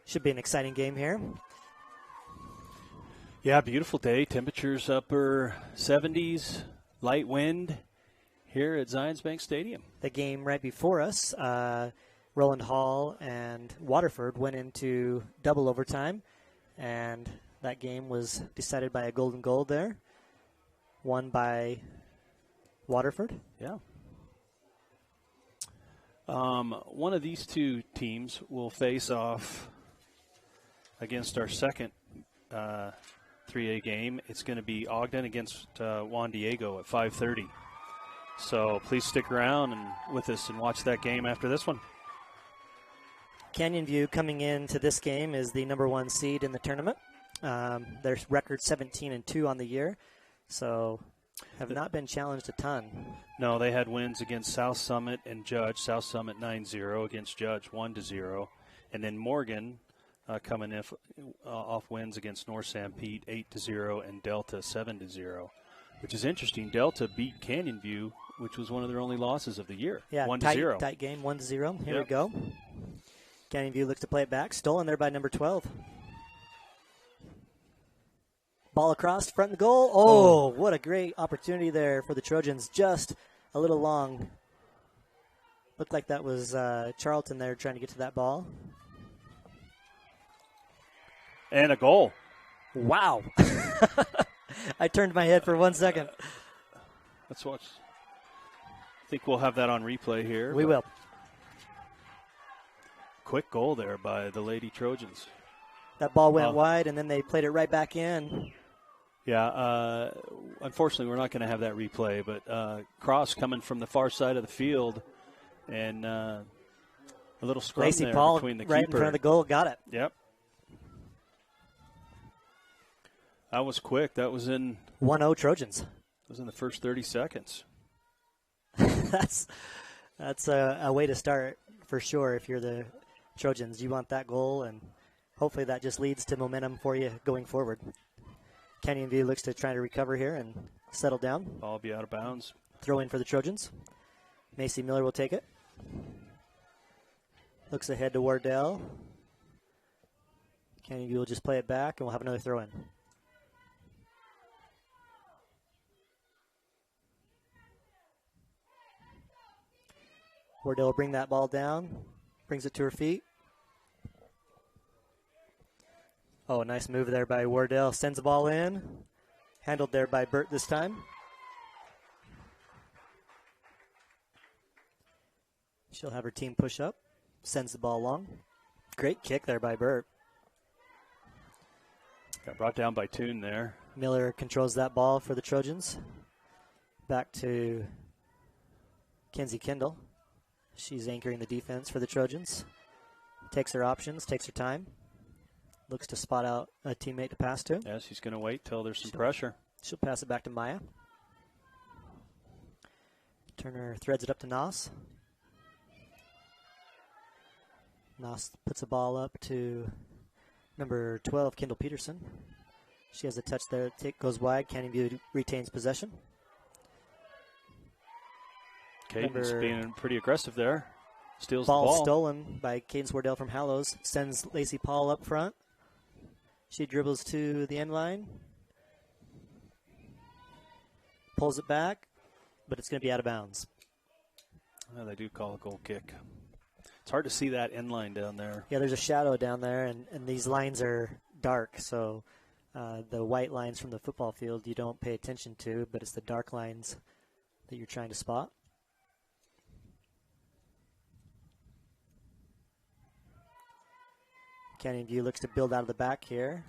Should be an exciting game here. Yeah, beautiful day. Temperatures upper 70s, light wind here at Zions Bank Stadium. The game right before us, Roland Hall and Waterford went into double overtime, and that game was decided by a golden goal there, won by Waterford. Yeah. One of these two teams will face off against our second 3A game. It's going to be Ogden against Juan Diego at 5:30. So please stick around and with us and watch that game after this one. Canyon View coming into this game is the number 1 seed in the tournament. Their record 17-2 on the year, so have not been challenged a ton. No, they had wins against South Summit and Judge. South Summit 9-0 against Judge 1-0, and then Morgan coming in off wins against North Sanpete 8-0 and Delta 7-0, which is interesting. Delta beat Canyon View, which was one of their only losses of the year. Yeah, 1-0. Tight game, 1-0. Here we go. Canyon View looks to play it back. Stolen there by number 12. Ball across, front of the goal. Oh, what a great opportunity there for the Trojans. Just a little long. Looked like that was Charlton there trying to get to that ball. And a goal. Wow. I turned my head for 1 second. Let's watch. I think we'll have that on replay here. We will. Quick goal there by the Lady Trojans. That ball went wide, and then they played it right back in. Yeah, unfortunately, we're not going to have that replay, but cross coming from the far side of the field, and a little scrum Lacey there Paul between the right keeper. in front of the goal. Got it. Yep. That was quick. That was in 1-0 Trojans. That was in the first 30 seconds. That's a way to start for sure. If you're the Trojans, you want that goal, and hopefully that just leads to momentum for you going forward. Canyon View looks to try to recover here and settle down. Ball will be out of bounds. Throw in for the Trojans. Macy Miller will take it. Looks ahead to Wardell. Canyon View will just play it back, and we'll have another throw in. Wardell will bring that ball down, brings it to her feet. Oh, nice move there by Wardell. Sends the ball in. Handled there by Burt this time. She'll have her team push up. Sends the ball long. Great kick there by Burt. Got brought down by Toon there. Miller controls that ball for the Trojans. Back to Kenzie Kendall. She's anchoring the defense for the Trojans. Takes her options, takes her time. Looks to spot out a teammate to pass to. Yeah, she's going to wait till there's some pressure. She'll pass it back to Maya. Turner threads it up to Noss. Noss puts the ball up to number 12, Kendall Peterson. She has a touch there. Goes wide. Canyon View retains possession. Cadence being pretty aggressive there. Steals the ball. ball. Stolen by Cadence Wardell from Hallows. Sends Lacey Paul up front. She dribbles to the end line. Pulls it back, but it's going to be out of bounds. Well, they do call a goal kick. It's hard to see that end line down there. Yeah, there's a shadow down there, and these lines are dark, so the white lines from the football field you don't pay attention to, but it's the dark lines that you're trying to spot. Canyon View looks to build out of the back here.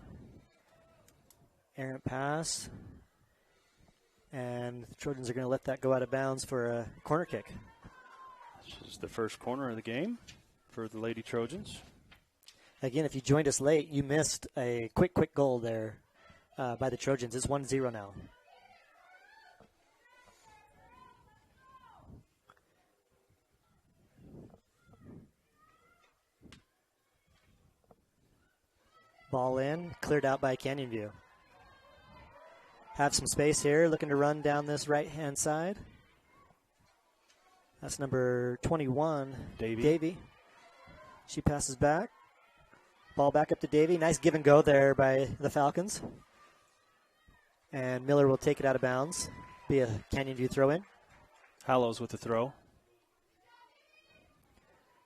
Errant pass. And the Trojans are going to let that go out of bounds for a corner kick. This is the first corner of the game for the Lady Trojans. Again, if you joined us late, you missed a quick goal there by the Trojans. It's 1-0 now. Ball in, cleared out by Canyon View. Have some space here, looking to run down this right-hand side. That's number 21, Davey. Davey. She passes back. Ball back up to Davy. Nice give and go there by the Falcons. And Miller will take it out of bounds. Be a Canyon View throw in. Hallows with the throw.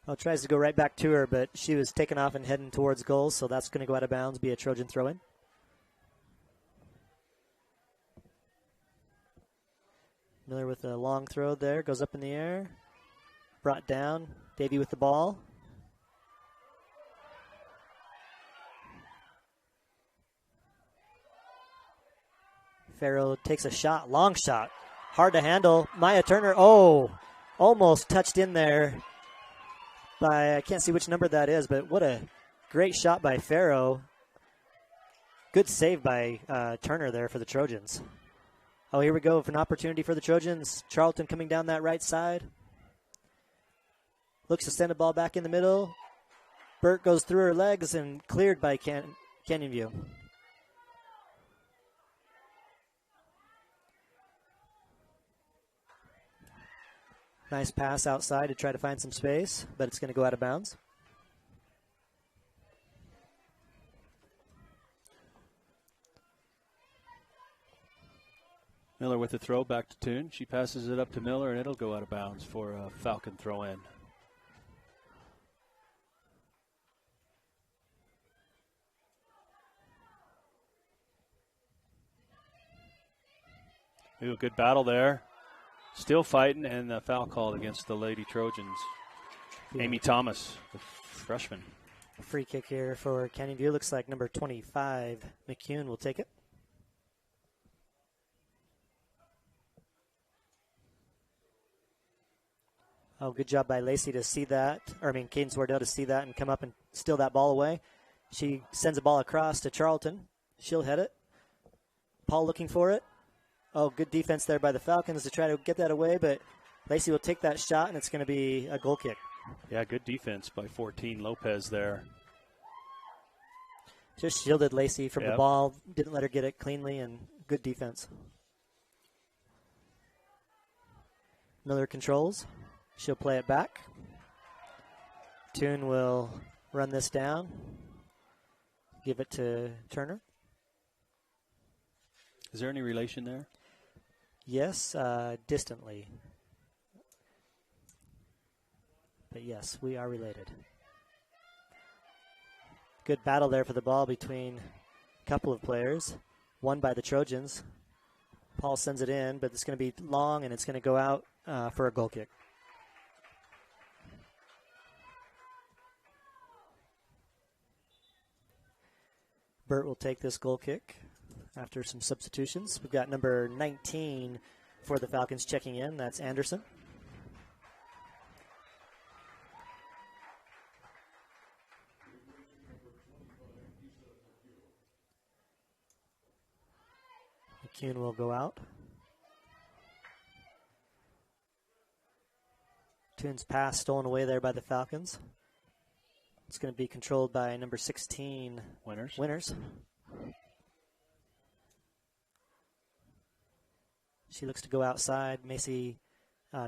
Well, tries to go right back to her, but she was taking off and heading towards goals, so that's going to go out of bounds, be a Trojan throw in. Miller with a long throw there, goes up in the air. Brought down. Davy with the ball. Farrow takes a shot, long shot. Hard to handle. Maya Turner, almost touched in there by, I can't see which number that is, but what a great shot by Farrow. Good save by Turner there for the Trojans. Oh, here we go for an opportunity for the Trojans. Charlton coming down that right side. Looks to send the ball back in the middle. Burt goes through her legs and cleared by Canyon View. Nice pass outside to try to find some space, but it's going to go out of bounds. Miller with the throw back to Toon. She passes it up to Miller, and it'll go out of bounds for a Falcon throw in. Ooh, good battle there. Still fighting, and the foul called against the Lady Trojans. Yeah. Amy Thomas, the freshman. Free kick here for Canyon View. Looks like number 25, McCune, will take it. Oh, good job by Lacey to see that. Cadence Wardell to see that and come up and steal that ball away. She sends a ball across to Charlton. She'll head it. Paul looking for it. Oh, good defense there by the Falcons to try to get that away, but Lacey will take that shot, and it's going to be a goal kick. Yeah, good defense by 14 Lopez there. Just shielded Lacey from the ball, didn't let her get it cleanly, and good defense. Miller controls. She'll play it back. Toon will run this down. Give it to Turner. Is there any relation there? Yes, distantly. But yes, we are related. Good battle there for the ball between a couple of players. Won by the Trojans. Paul sends it in, but it's going to be long, and it's going to go out for a goal kick. Burt will take this goal kick after some substitutions. We've got number 19 for the Falcons checking in. That's Anderson. McCune will go out. Toon's pass stolen away there by the Falcons. It's going to be controlled by number 16. Winners. She looks to go outside. Macy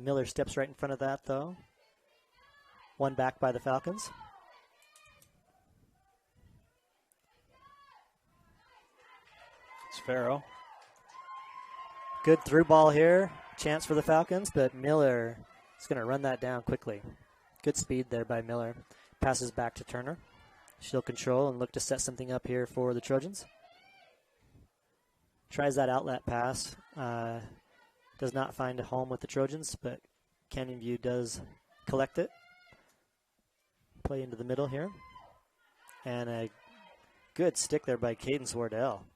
Miller steps right in front of that, though. One back by the Falcons. It's Farrow. Good through ball here. Chance for the Falcons, but Miller is going to run that down quickly. Good speed there by Miller. Passes back to Turner. She'll control and look to set something up here for the Trojans. Tries that outlet pass. Does not find a home with the Trojans, but Canyon View does collect it. Play into the middle here. And a good stick there by Cadence Wardell.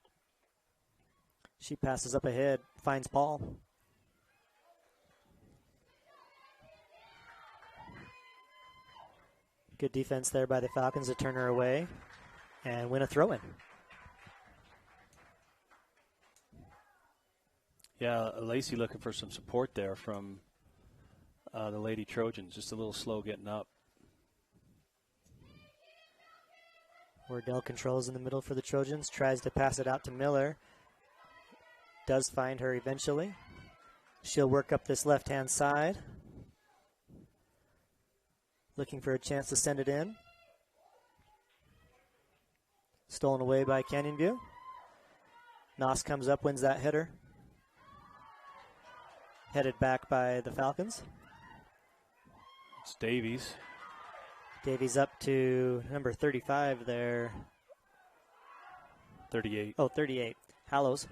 She passes up ahead, finds Paul. Good defense there by the Falcons to turn her away and win a throw-in. Yeah, Lacey looking for some support there from the Lady Trojans. Just a little slow getting up. Wardell controls in the middle for the Trojans. Tries to pass it out to Miller. Does find her eventually. She'll work up this left-hand side. Looking for a chance to send it in. Stolen away by Canyon View. Noss comes up, wins that header. Headed back by the Falcons. It's Davies. Davies up to number 35 there. 38. Oh, 38. Hallows.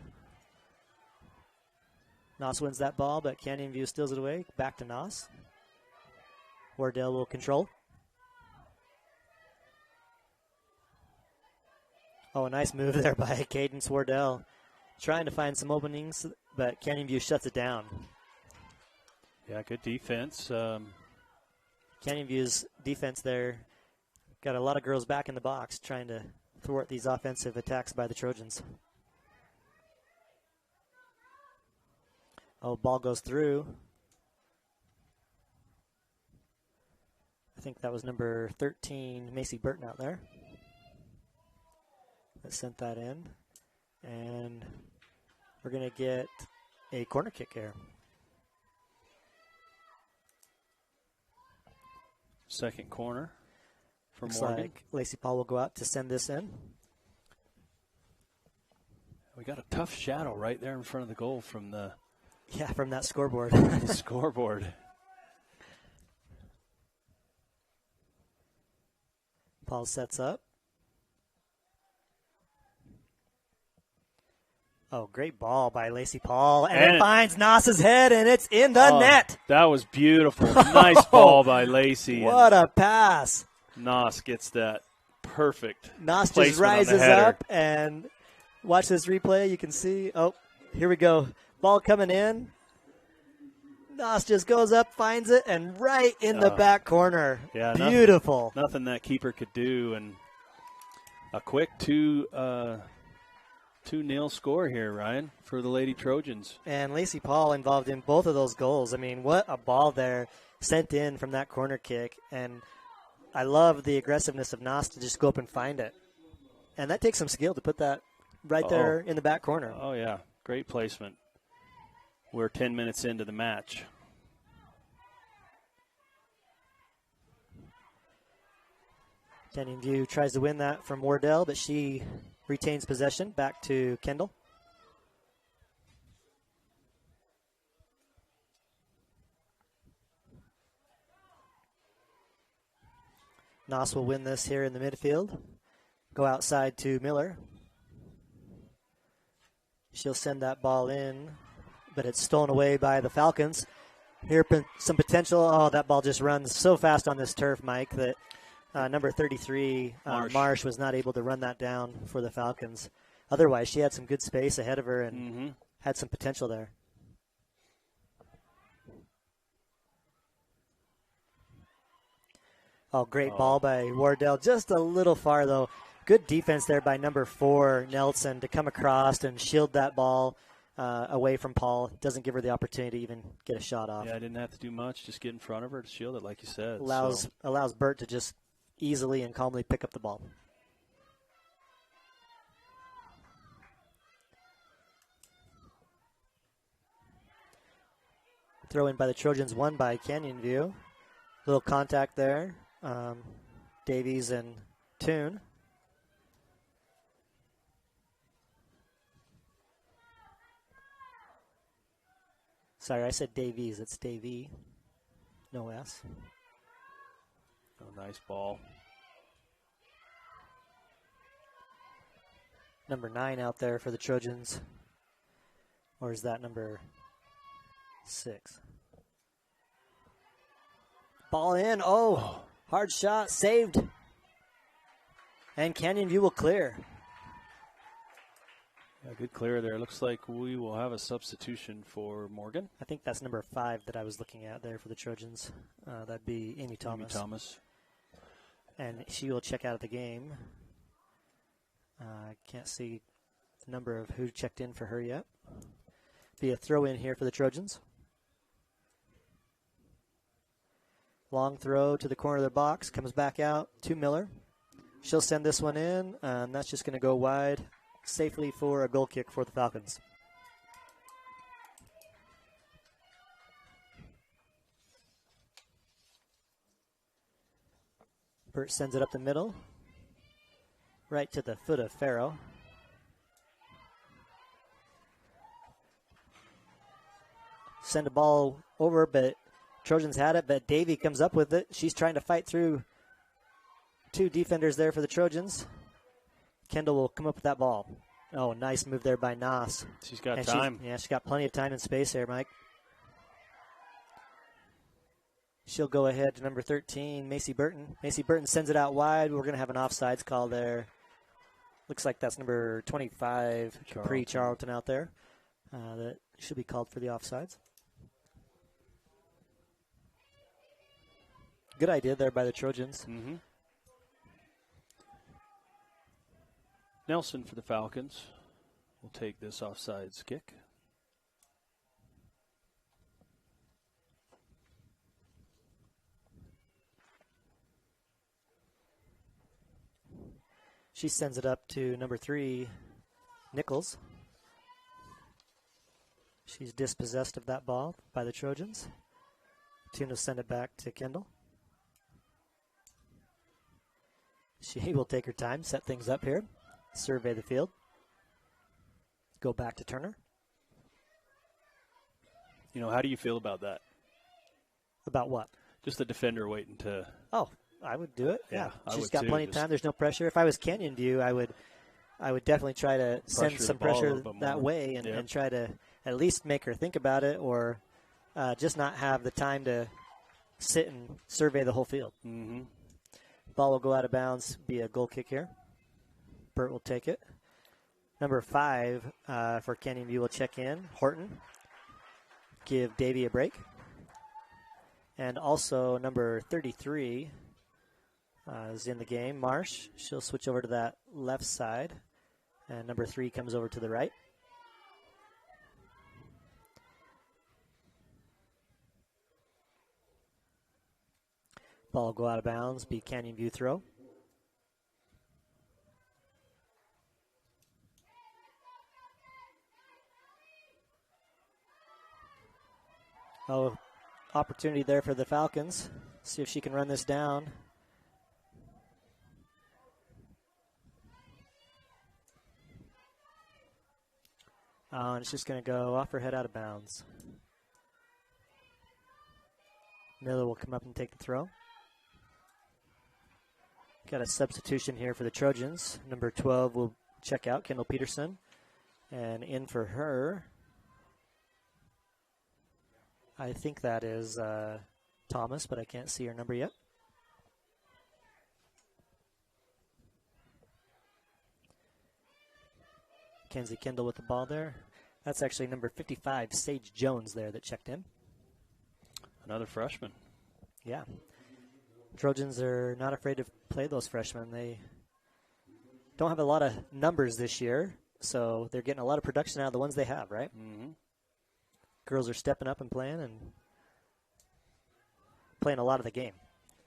Noss wins that ball, but Canyon View steals it away. Back to Noss. Wardell will control. Oh, a nice move there by Cadence Wardell. Trying to find some openings, but Canyon View shuts it down. Yeah, good defense. Canyon View's defense there got a lot of girls back in the box trying to thwart these offensive attacks by the Trojans. Oh, ball goes through. I think that was number 13, Macy Burton out there. That sent that in. And we're going to get a corner kick here. Second corner for Looks Morgan. like Lacey Paul will go out to send this in. We got a tough shadow right there in front of the goal from the from that scoreboard. the scoreboard. Paul sets up. Oh, great ball by Lacey Paul. And it finds Noss's head, and it's in the net. That was beautiful. Nice ball by Lacey. What a pass. Noss gets that perfect. Noss just rises up, and watch this replay. You can see, here we go. Ball coming in. Noss just goes up, finds it, and right in the back corner. Yeah, beautiful. Nothing that keeper could do, and a quick 2-0 score here, Ryan, for the Lady Trojans. And Lacey Paul involved in both of those goals. I mean, what a ball there sent in from that corner kick. And I love the aggressiveness of Noss to just go up and find it. And that takes some skill to put that right there in the back corner. Oh, yeah. Great placement. We're 10 minutes into the match. Canyon View tries to win that from Wardell, but she retains possession. Back to Kendall. Noss will win this here in the midfield. Go outside to Miller. She'll send that ball in, but it's stolen away by the Falcons. Here, some potential. Oh, that ball just runs so fast on this turf, Mike, that number 33, Marsh, was not able to run that down for the Falcons. Otherwise, she had some good space ahead of her and had some potential there. Oh, great ball by Wardell. Just a little far, though. Good defense there by number 4, Nelson, to come across and shield that ball away from Paul. Doesn't give her the opportunity to even get a shot off. Yeah, I didn't have to do much. Just get in front of her to shield it, like you said. Allows Burt to just easily and calmly pick up the ball. Throw in by the Trojans, won by Canyon View. Little contact there. Davies and Toon. Sorry, I said Davies. It's Davy. No S. Oh, nice ball. Number 9 out there for the Trojans. Or is that number 6? Ball in. Oh, hard shot. Saved. And Canyon View will clear. Yeah, good clear there. Looks like we will have a substitution for Morgan. I think that's number 5 that I was looking at there for the Trojans. That'd be Amy Thomas. And she will check out of the game. I can't see the number of who checked in for her yet. Be a throw in here for the Trojans. Long throw to the corner of the box. Comes back out to Miller. She'll send this one in, and that's just going to go wide safely for a goal kick for the Falcons. Burt sends it up the middle. right to the foot of Farrow. Send a ball over, but Trojans had it, but Davy comes up with it. She's trying to fight through 2 defenders there for the Trojans. Kendall will come up with that ball. Oh, nice move there by Nas. She's got and time. She's got plenty of time and space there, Mike. She'll go ahead to number 13, Macy Burton. Macy Burton sends it out wide. We're going to have an offsides call there. Looks like that's number 25, Capri Charlton out there. That should be called for the offsides. Good idea there by the Trojans. Mm-hmm. Nelson for the Falcons will take this offsides kick. She sends it up to number 3, Nichols. She's dispossessed of that ball by the Trojans. Tune will send it back to Kendall. She will take her time, set things up here, survey the field. Go back to Turner. You know, how do you feel about that? About what? Just the defender waiting to... Oh, I would do it. Yeah, she's got plenty of time. There's no pressure. If I was Canyon View, I would definitely try to send some pressure that way and try to at least make her think about it, or just not have the time to sit and survey the whole field. Mm-hmm. Ball will go out of bounds, be a goal kick here. Burt will take it. Number 5 for Canyon View will check in. Horton. Give Davy a break. And also number 33 is in the game. Marsh. She'll switch over to that left side. And number 3 comes over to the right. Ball will go out of bounds, be Canyon View throw. Oh, opportunity there for the Falcons. See if she can run this down. And it's just going to go off her head out of bounds. Miller will come up and take the throw. Got a substitution here for the Trojans. Number 12 will check out, Kendall Peterson. And in for her, I think that is Thomas, but I can't see her number yet. Kenzie Kendall with the ball there. That's actually number 55, Sage Jones there that checked in. Another freshman. Yeah. Trojans are not afraid to play those freshmen. They don't have a lot of numbers this year, so they're getting a lot of production out of the ones they have, right? Mm-hmm. Girls are stepping up and playing a lot of the game.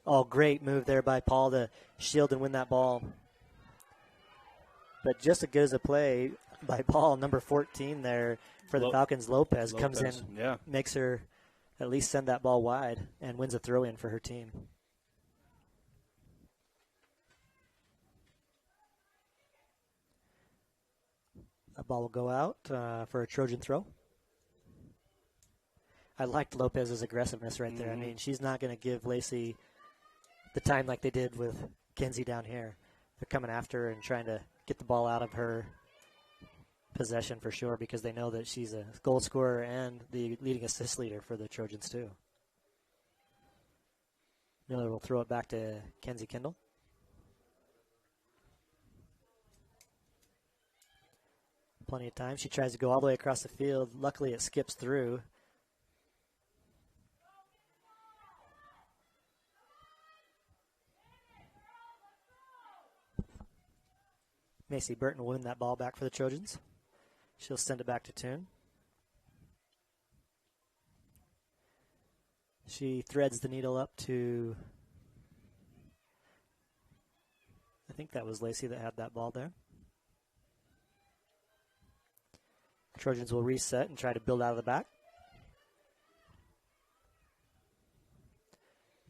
Oh, great move there by Paul to shield and win that ball. But just as good as a play by Paul, number 14 there for the Falcons, Lopez comes in, makes her at least send that ball wide and wins a throw-in for her team. That ball will go out for a Trojan throw. I liked Lopez's aggressiveness right there. I mean, she's not going to give Lacey the time like they did with Kenzie down here. They're coming after her and trying to get the ball out of her possession for sure, because they know that she's a goal scorer and the leading assist leader for the Trojans too. Miller will throw it back to Kenzie Kendall. Plenty of time. She tries to go all the way across the field. Luckily, it skips through. Macy Burton will win that ball back for the Trojans. She'll send it back to Toon. She threads the needle up to, I think that was Lacey that had that ball there. Trojans will reset and try to build out of the back.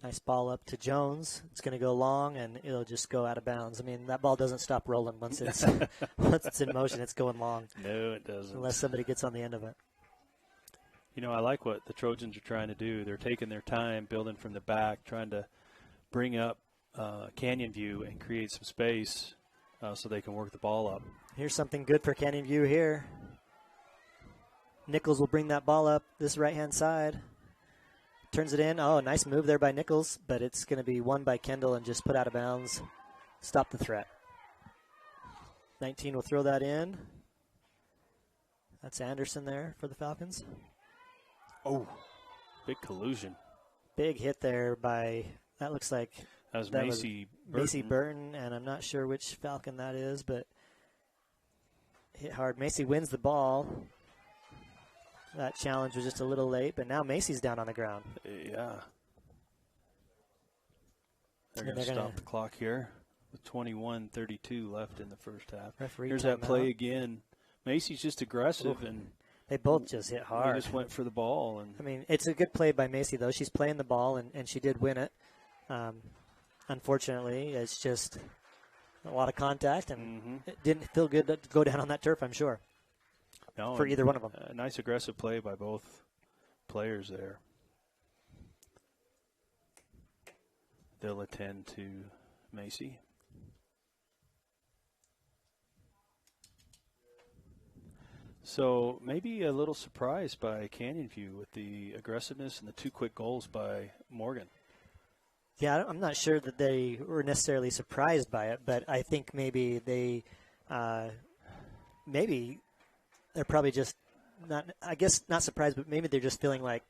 Nice ball up to Jones. It's going to go long, and it'll just go out of bounds. I mean, that ball doesn't stop rolling once it's once it's in motion. It's going long. No, it doesn't. Unless somebody gets on the end of it. You know, I like what the Trojans are trying to do. They're taking their time, building from the back, trying to bring up Canyon View and create some space so they can work the ball up. Here's something good for Canyon View here. Nichols will bring that ball up this right-hand side. Turns it in. Oh, nice move there by Nichols, but it's going to be won by Kendall and just put out of bounds. Stop the threat. 19 will throw that in. That's Anderson there for the Falcons. Oh, big collusion. Big hit there by, that looks like that was Macy Burton. Macy Burton, and I'm not sure which Falcon that is, but hit hard. Macy wins the ball. That challenge was just a little late, but now Macy's down on the ground. Yeah. They're going to stop the clock here with 21:32 left in the first half. Here's that play again. Macy's just aggressive, and they both just hit hard. They just went for the ball. And I mean, it's a good play by Macy, though. She's playing the ball, and she did win it. Unfortunately, it's just a lot of contact, and it didn't feel good to go down on that turf, I'm sure. No, for either one of them. A nice aggressive play by both players there. They'll attend to Macy. So maybe a little surprised by Canyon View with the aggressiveness and the 2 quick goals by Morgan. Yeah, I'm not sure that they were necessarily surprised by it, but I think maybe they they're probably just not, I guess not surprised, but maybe they're just feeling like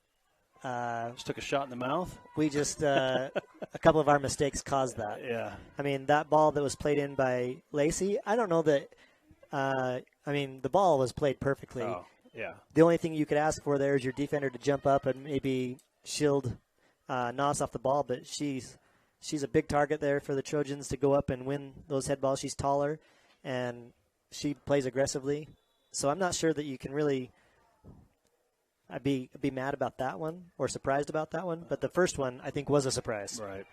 just took a shot in the mouth. We just a couple of our mistakes caused that. Yeah. I mean, that ball that was played in by Lacey, I don't know that I mean, the ball was played perfectly. Oh, yeah. The only thing you could ask for there is your defender to jump up and maybe shield Noss off the ball, but she's a big target there for the Trojans to go up and win those head balls. She's taller, and she plays aggressively. So I'm not sure that you can really I'd be mad about that one or surprised about that one, but the first one I think was a surprise. Right.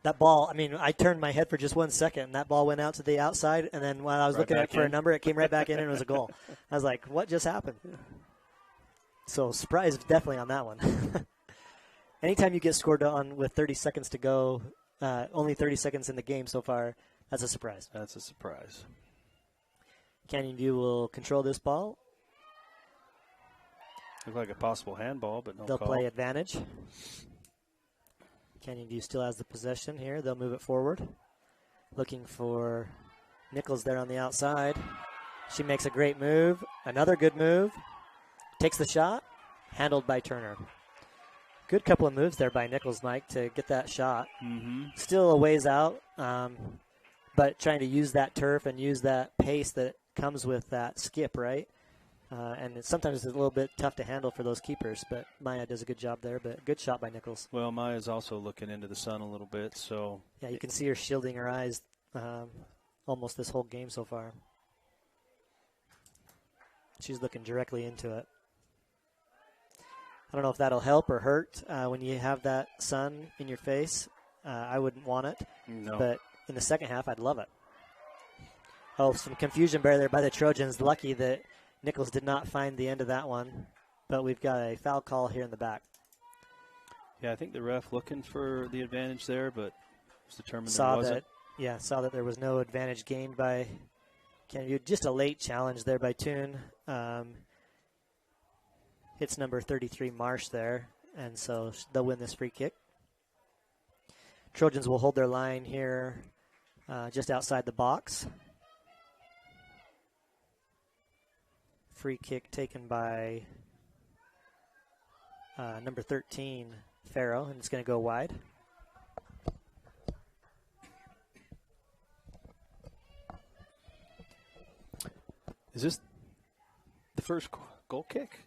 That ball, I mean, I turned my head for just 1 second, and that ball went out to the outside, and then while I was looking at for a number, it came right back in, and it was a goal. I was like, what just happened? So surprise definitely on that one. Anytime you get scored on with 30 seconds to go, only 30 seconds in the game so far, that's a surprise. That's a surprise. Canyon View will control this ball. Look like a possible handball, but no They'll call. play advantage. Canyon View still has the possession here. They'll move it forward. Looking for Nichols there on the outside. She makes a great move. Another good move. Takes the shot. Handled by Turner. Good couple of moves there by Nichols, Mike, to get that shot. Mm-hmm. Still a ways out, but trying to use that turf and use that pace that comes with that skip, right? And sometimes it's a little bit tough to handle for those keepers, but Maya does a good job there, but good shot by Nichols. Well, Maya's also looking into the sun a little bit, so. Yeah, you can see her shielding her eyes almost this whole game so far. She's looking directly into it. I don't know if that'll help or hurt when you have that sun in your face. I wouldn't want it, no. But in the second half, I'd love it. Oh, some confusion there by the Trojans. Lucky that Nichols did not find the end of that one, but we've got a foul call here in the back. Yeah, I think the ref looking for the advantage there, but was determined there wasn't. Saw that there was no advantage gained by Canyon. Just a late challenge there by Toon. Hits number 33, Marsh, there, and so they'll win this free kick. Trojans will hold their line here just outside the box. Free kick taken by number 13, Farrow, and it's going to go wide. Is this the first goal kick?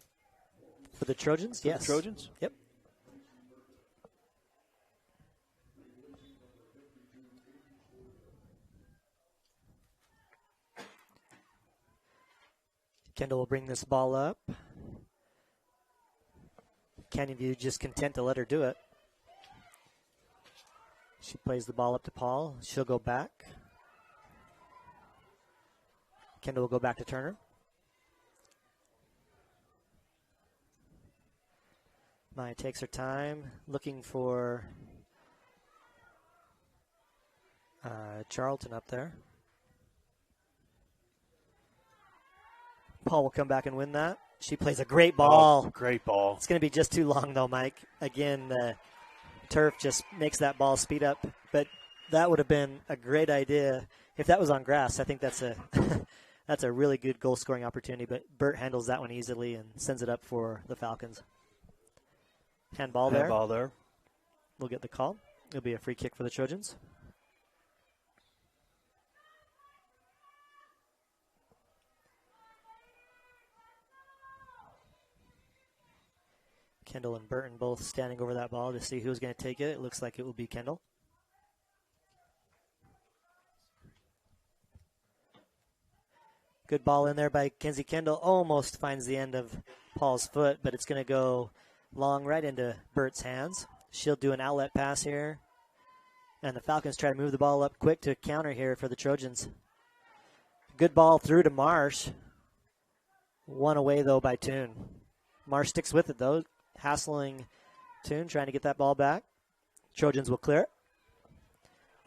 For the Trojans? Yes. The Trojans? Yep. Kendall will bring this ball up. Canyon View just content to let her do it. She plays the ball up to Paul. She'll go back. Kendall will go back to Turner. Maya takes her time, looking for Charlton up there. Paul will come back and win that. She plays a great ball. Oh, great ball. It's going to be just too long, though, Mike. Again, the turf just makes that ball speed up. But that would have been a great idea. If that was on grass, I think that's a that's a really good goal-scoring opportunity. But Burt handles that one easily and sends it up for the Falcons. Handball there. Handball there. We'll get the call. It'll be a free kick for the Trojans. Kendall and Burton both standing over that ball to see who's going to take it. It looks like it will be Kendall. Good ball in there by Kenzie Kendall. Almost finds the end of Paul's foot, but it's going to go long right into Burt's hands. She'll do an outlet pass here. And the Falcons try to move the ball up quick to counter here for the Trojans. Good ball through to Marsh. One away, though, by Toon. Marsh sticks with it, though. Hassling Toon, trying to get that ball back. Trojans will clear it.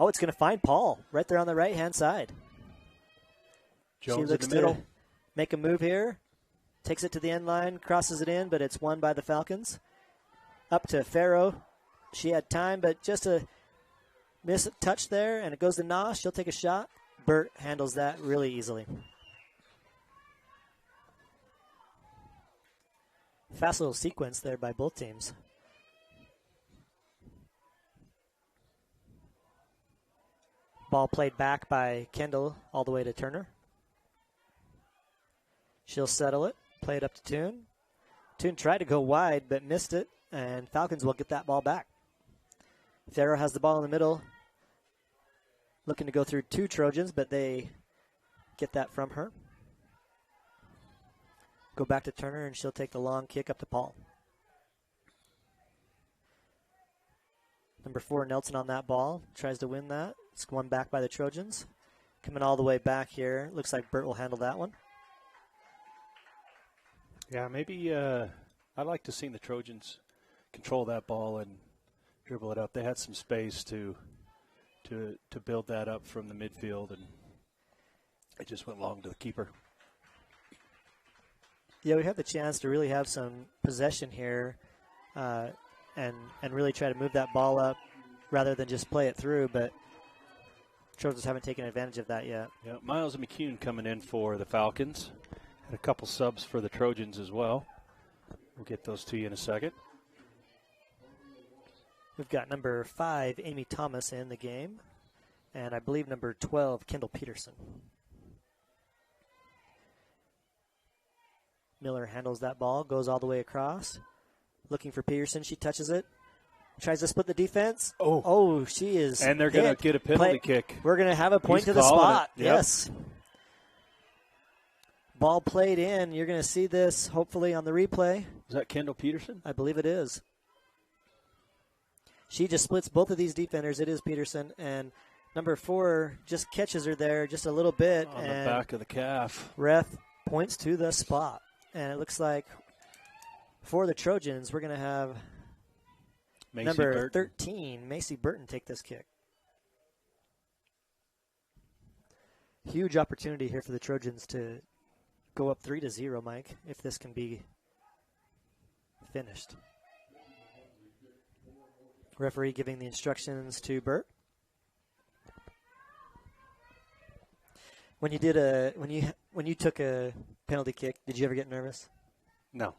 Oh, it's going to find Paul right there on the right-hand side. Jones she looks in the middle. to make a move here. Takes it to the end line, crosses it in, but it's won by the Falcons. Up to Farrow. She had time, but just a miss touch there, and it goes to Nosh. She'll take a shot. Burt handles that really easily. Fast little sequence there by both teams. Ball played back by Kendall all the way to Turner. She'll settle it, play it up to Toon. Toon tried to go wide but missed it, and Falcons will get that ball back. Farrow has the ball in the middle, looking to go through two Trojans, but they get that from her. Go back to Turner, and she'll take the long kick up to Paul. Number 4, Nelson on that ball. Tries to win that. It's won back by the Trojans. Coming all the way back here. Looks like Burt will handle that one. Yeah, maybe I'd like to see the Trojans control that ball and dribble it up. They had some space to build that up from the midfield, and it just went long to the keeper. Yeah, we have the chance to really have some possession here and really try to move that ball up rather than just play it through, but Trojans haven't taken advantage of that yet. Yeah, Miles McCune coming in for the Falcons. Had a couple subs for the Trojans as well. We'll get those to you in a second. We've got number 5, Amy Thomas, in the game, and I believe number 12, Kendall Peterson. Miller handles that ball, goes all the way across. Looking for Peterson. She touches it. Tries to split the defense. Oh, she is. And they're going to get a penalty kick. We're going to have a point to the spot. Yep. Yes. Ball played in. You're going to see this hopefully on the replay. Is that Kendall Peterson? I believe it is. She just splits both of these defenders. It is Peterson. And number 4 just catches her there just a little bit. On the back of the calf. Ref points to the spot. And it looks like for the Trojans, we're going to have number 13, Macy Burton, take this kick. Huge opportunity here for the Trojans to go up 3-0, Mike, if this can be finished. Referee giving the instructions to Burt. When you took a penalty kick, did you ever get nervous? No.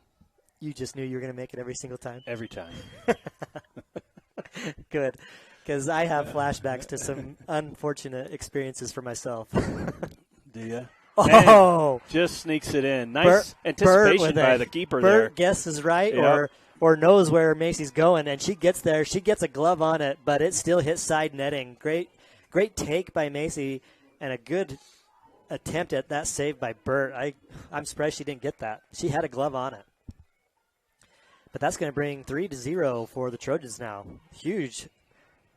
You just knew you were going to make it every single time? Every time. Good, because I have flashbacks to some unfortunate experiences for myself. Do you? Oh! And just sneaks it in. Nice anticipation by the keeper there. Burt guesses right or knows where Macy's going, and she gets there. She gets a glove on it, but it still hits side netting. Great take by Macy, and a good attempt at that save by Burt. I'm surprised she didn't get that. She had a glove on it. But that's going to bring 3-0 for the Trojans now. Huge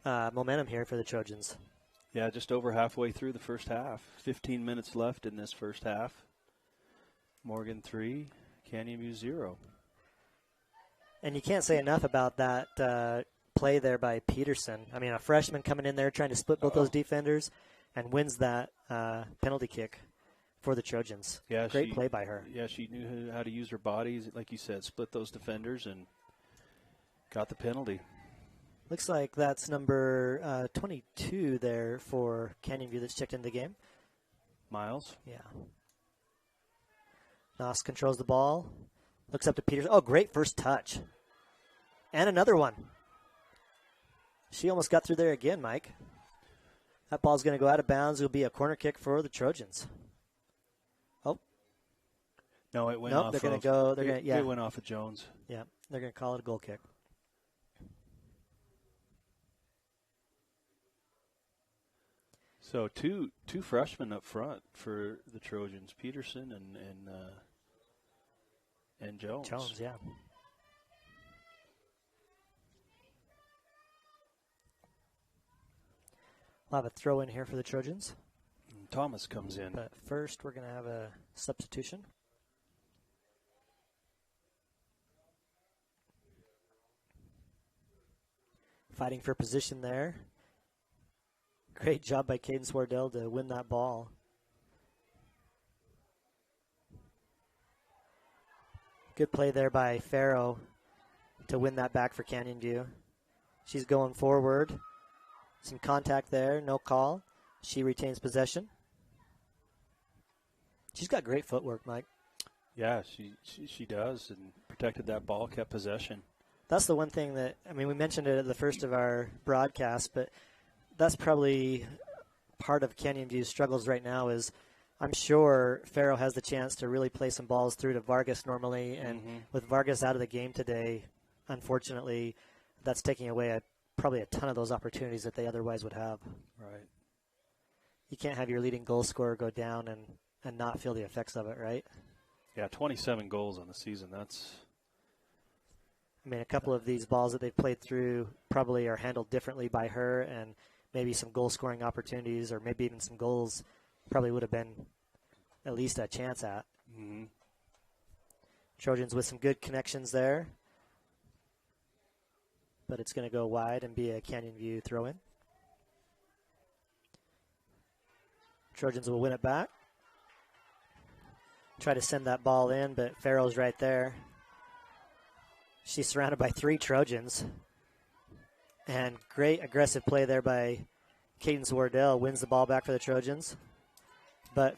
momentum here for the Trojans. Yeah, just over halfway through the first half. 15 minutes left in this first half. Morgan 3, Canyon View 0. And you can't say enough about that play there by Peterson. I mean, a freshman coming in there trying to split both those defenders and wins that penalty kick for the Trojans. Yeah, Great play by her. Yeah, she knew how to use her bodies, like you said, split those defenders and got the penalty. Looks like that's number 22 there for Canyon View that's checked into the game. Miles. Yeah. Noss controls the ball. Looks up to Peterson. Oh, great first touch. And another one. She almost got through there again, Mike. That ball's going to go out of bounds. It'll be a corner kick for the Trojans. Oh. No, it went nope, off. They're going to go. It went off of Jones. Yeah, they're going to call it a goal kick. So two freshmen up front for the Trojans, Peterson and Jones. Jones, yeah. We'll have a throw in here for the Trojans. Thomas comes in. But first, we're going to have a substitution. Fighting for position there. Great job by Cadence Wardell to win that ball. Good play there by Farrow to win that back for Canyon View. She's going forward. Some contact there, no call. She retains possession. She's got great footwork, Mike. Yeah, she does, and protected that ball, kept possession. That's the one thing that, I mean, we mentioned it at the first of our broadcast, but that's probably part of Canyon View's struggles right now is I'm sure Farrow has the chance to really play some balls through to Vargas normally, and with Vargas out of the game today, unfortunately, that's taking away probably a ton of those opportunities that they otherwise would have. Right. You can't have your leading goal scorer go down and not feel the effects of it, right? Yeah, 27 goals on the season. That's... I mean, a couple of these balls that they've played through probably are handled differently by her, and maybe some goal-scoring opportunities or maybe even some goals probably would have been at least a chance at. Trojans with some good connections there. But it's going to go wide and be a Canyon View throw-in. Trojans will win it back. Try to send that ball in, but Farrow's right there. She's surrounded by 3 Trojans. And great aggressive play there by Cadence Wardell. Wins the ball back for the Trojans. But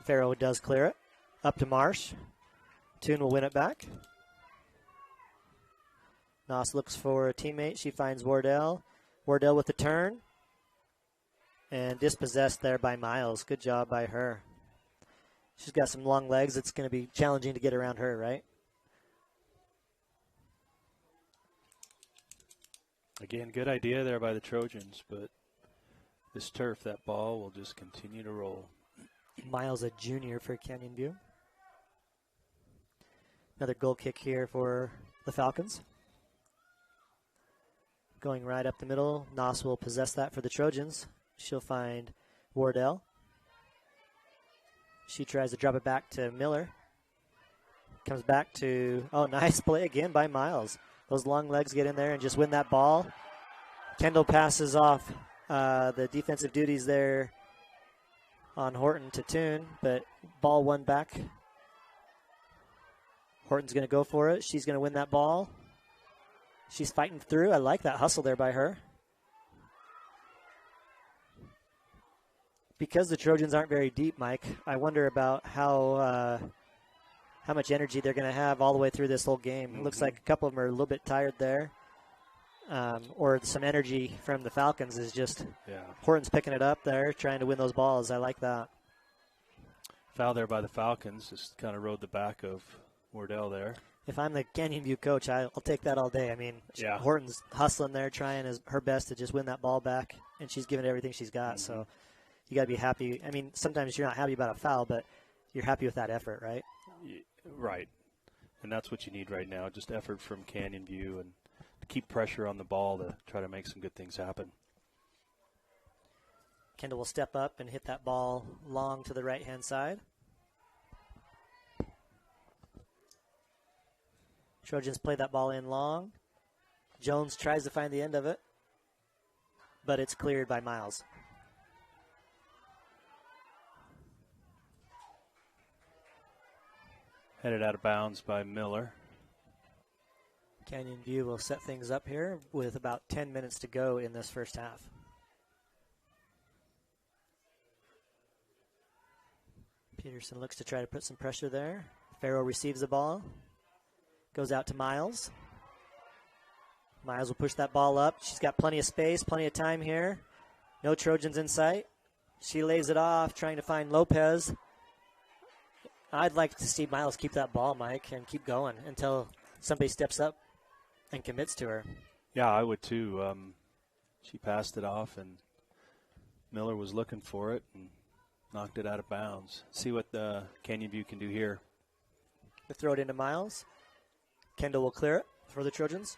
Farrow does clear it. Up to Marsh. Toon will win it back. Noss looks for a teammate. She finds Wardell. Wardell with the turn. And dispossessed there by Miles. Good job by her. She's got some long legs. It's going to be challenging to get around her, right? Again, good idea there by the Trojans, but this turf, that ball will just continue to roll. Miles, a junior for Canyon View. Another goal kick here for the Falcons. Going right up the middle. Noss will possess that for the Trojans. She'll find Wardell. She tries to drop it back to Miller. Comes back to, nice play again by Miles. Those long legs get in there and just win that ball. Kendall passes off the defensive duties there on Horton to Toon, but ball won back. Horton's going to go for it. She's going to win that ball. She's fighting through. I like that hustle there by her. Because the Trojans aren't very deep, Mike, I wonder about how much energy they're going to have all the way through this whole game. It looks like a couple of them are a little bit tired there. Or some energy from the Falcons is just Horton's picking it up there, trying to win those balls. I like that. Foul there by the Falcons. Just kind of rode the back of Wardell there. If I'm the Canyon View coach, I'll take that all day. I mean, Horton's hustling there, trying her best to just win that ball back, and she's giving it everything she's got. So you got to be happy. I mean, sometimes you're not happy about a foul, but you're happy with that effort, right? Right. And that's what you need right now, just effort from Canyon View and to keep pressure on the ball to try to make some good things happen. Kendall will step up and hit that ball long to the right-hand side. Trojans play that ball in long. Jones tries to find the end of it, but it's cleared by Miles. Headed out of bounds by Miller. Canyon View will set things up here with about 10 minutes to go in this first half. Peterson looks to try to put some pressure there. Farrow receives the ball. Goes out to Miles. Miles will push that ball up. She's got plenty of space, plenty of time here. No Trojans in sight. She lays it off, trying to find Lopez. I'd like to see Miles keep that ball, Mike, and keep going until somebody steps up and commits to her. Yeah, I would too. She passed it off, and Miller was looking for it and knocked it out of bounds. See what the Canyon View can do here. They throw it into Miles. Kendall will clear it for the Trojans.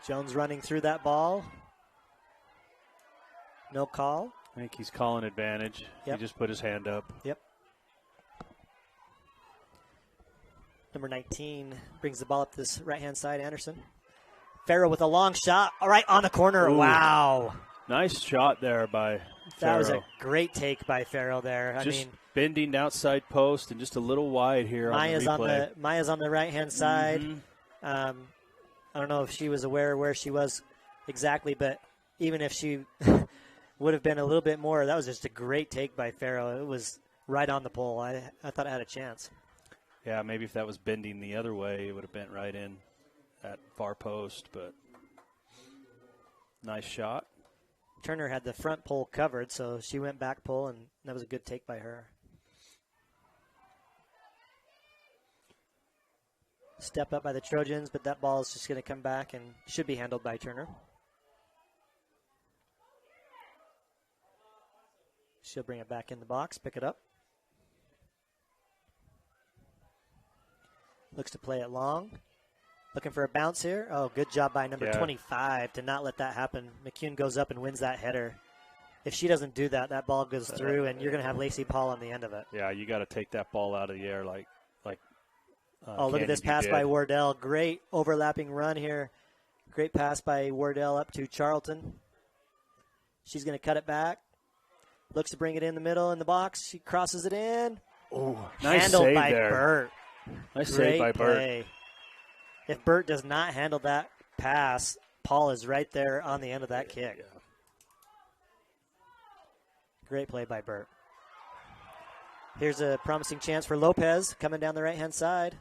Jones running through that ball. No call. I think he's calling advantage. Yep. He just put his hand up. Yep. Number 19 brings the ball up this right-hand side, Anderson. Farrow with a long shot. All right, on the corner. Ooh. Wow. Nice shot there by Farrow. That was a great take by Farrow there. Just bending outside post and just a little wide here Maya's on the replay. Maya's on the right-hand side. Mm-hmm. I don't know if she was aware where she was exactly, but even if she would have been a little bit more, that was just a great take by Farrow. It was right on the pole. I thought I had a chance. Yeah, maybe if that was bending the other way, it would have bent right in at far post, but nice shot. Turner had the front pole covered, so she went back pole, and that was a good take by her. Step up by the Trojans, but that ball is just going to come back and should be handled by Turner. She'll bring it back in the box, pick it up. Looks to play it long. Looking for a bounce here. Oh, good job by number 25 to not let that happen. McCune goes up and wins that header. If she doesn't do that, that ball goes through, and you're going to have Lacey Paul on the end of it. Yeah, you got to take that ball out of the air like look at this pass by Wardell. Great overlapping run here. Great pass by Wardell up to Charlton. She's going to cut it back. Looks to bring it in the middle in the box. She crosses it in. Oh, nice handled save by there. Burt. Nice Great save by play. Burt. If Burt does not handle that pass, Paul is right there on the end of that kick. Yeah. Great play by Burt. Here's a promising chance for Lopez coming down the right-hand side,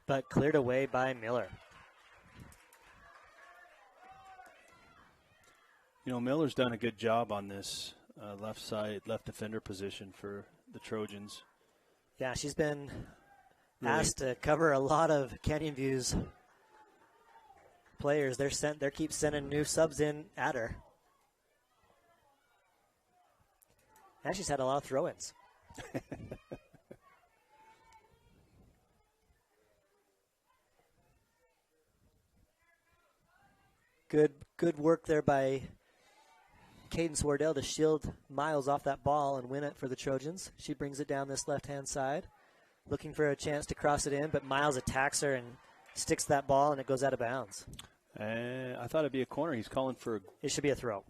but cleared away by Miller. You know, Miller's done a good job on this left side, left defender position for the Trojans. Yeah, she's been asked to cover a lot of Canyon View's players. They keep sending new subs in at her. And she's had a lot of throw-ins. Good work there by Cadence Wardell to shield Miles off that ball and win it for the Trojans. She brings it down this left-hand side, looking for a chance to cross it in, but Miles attacks her and sticks that ball, and it goes out of bounds. I thought it'd be a corner. He's calling for It should be a throw.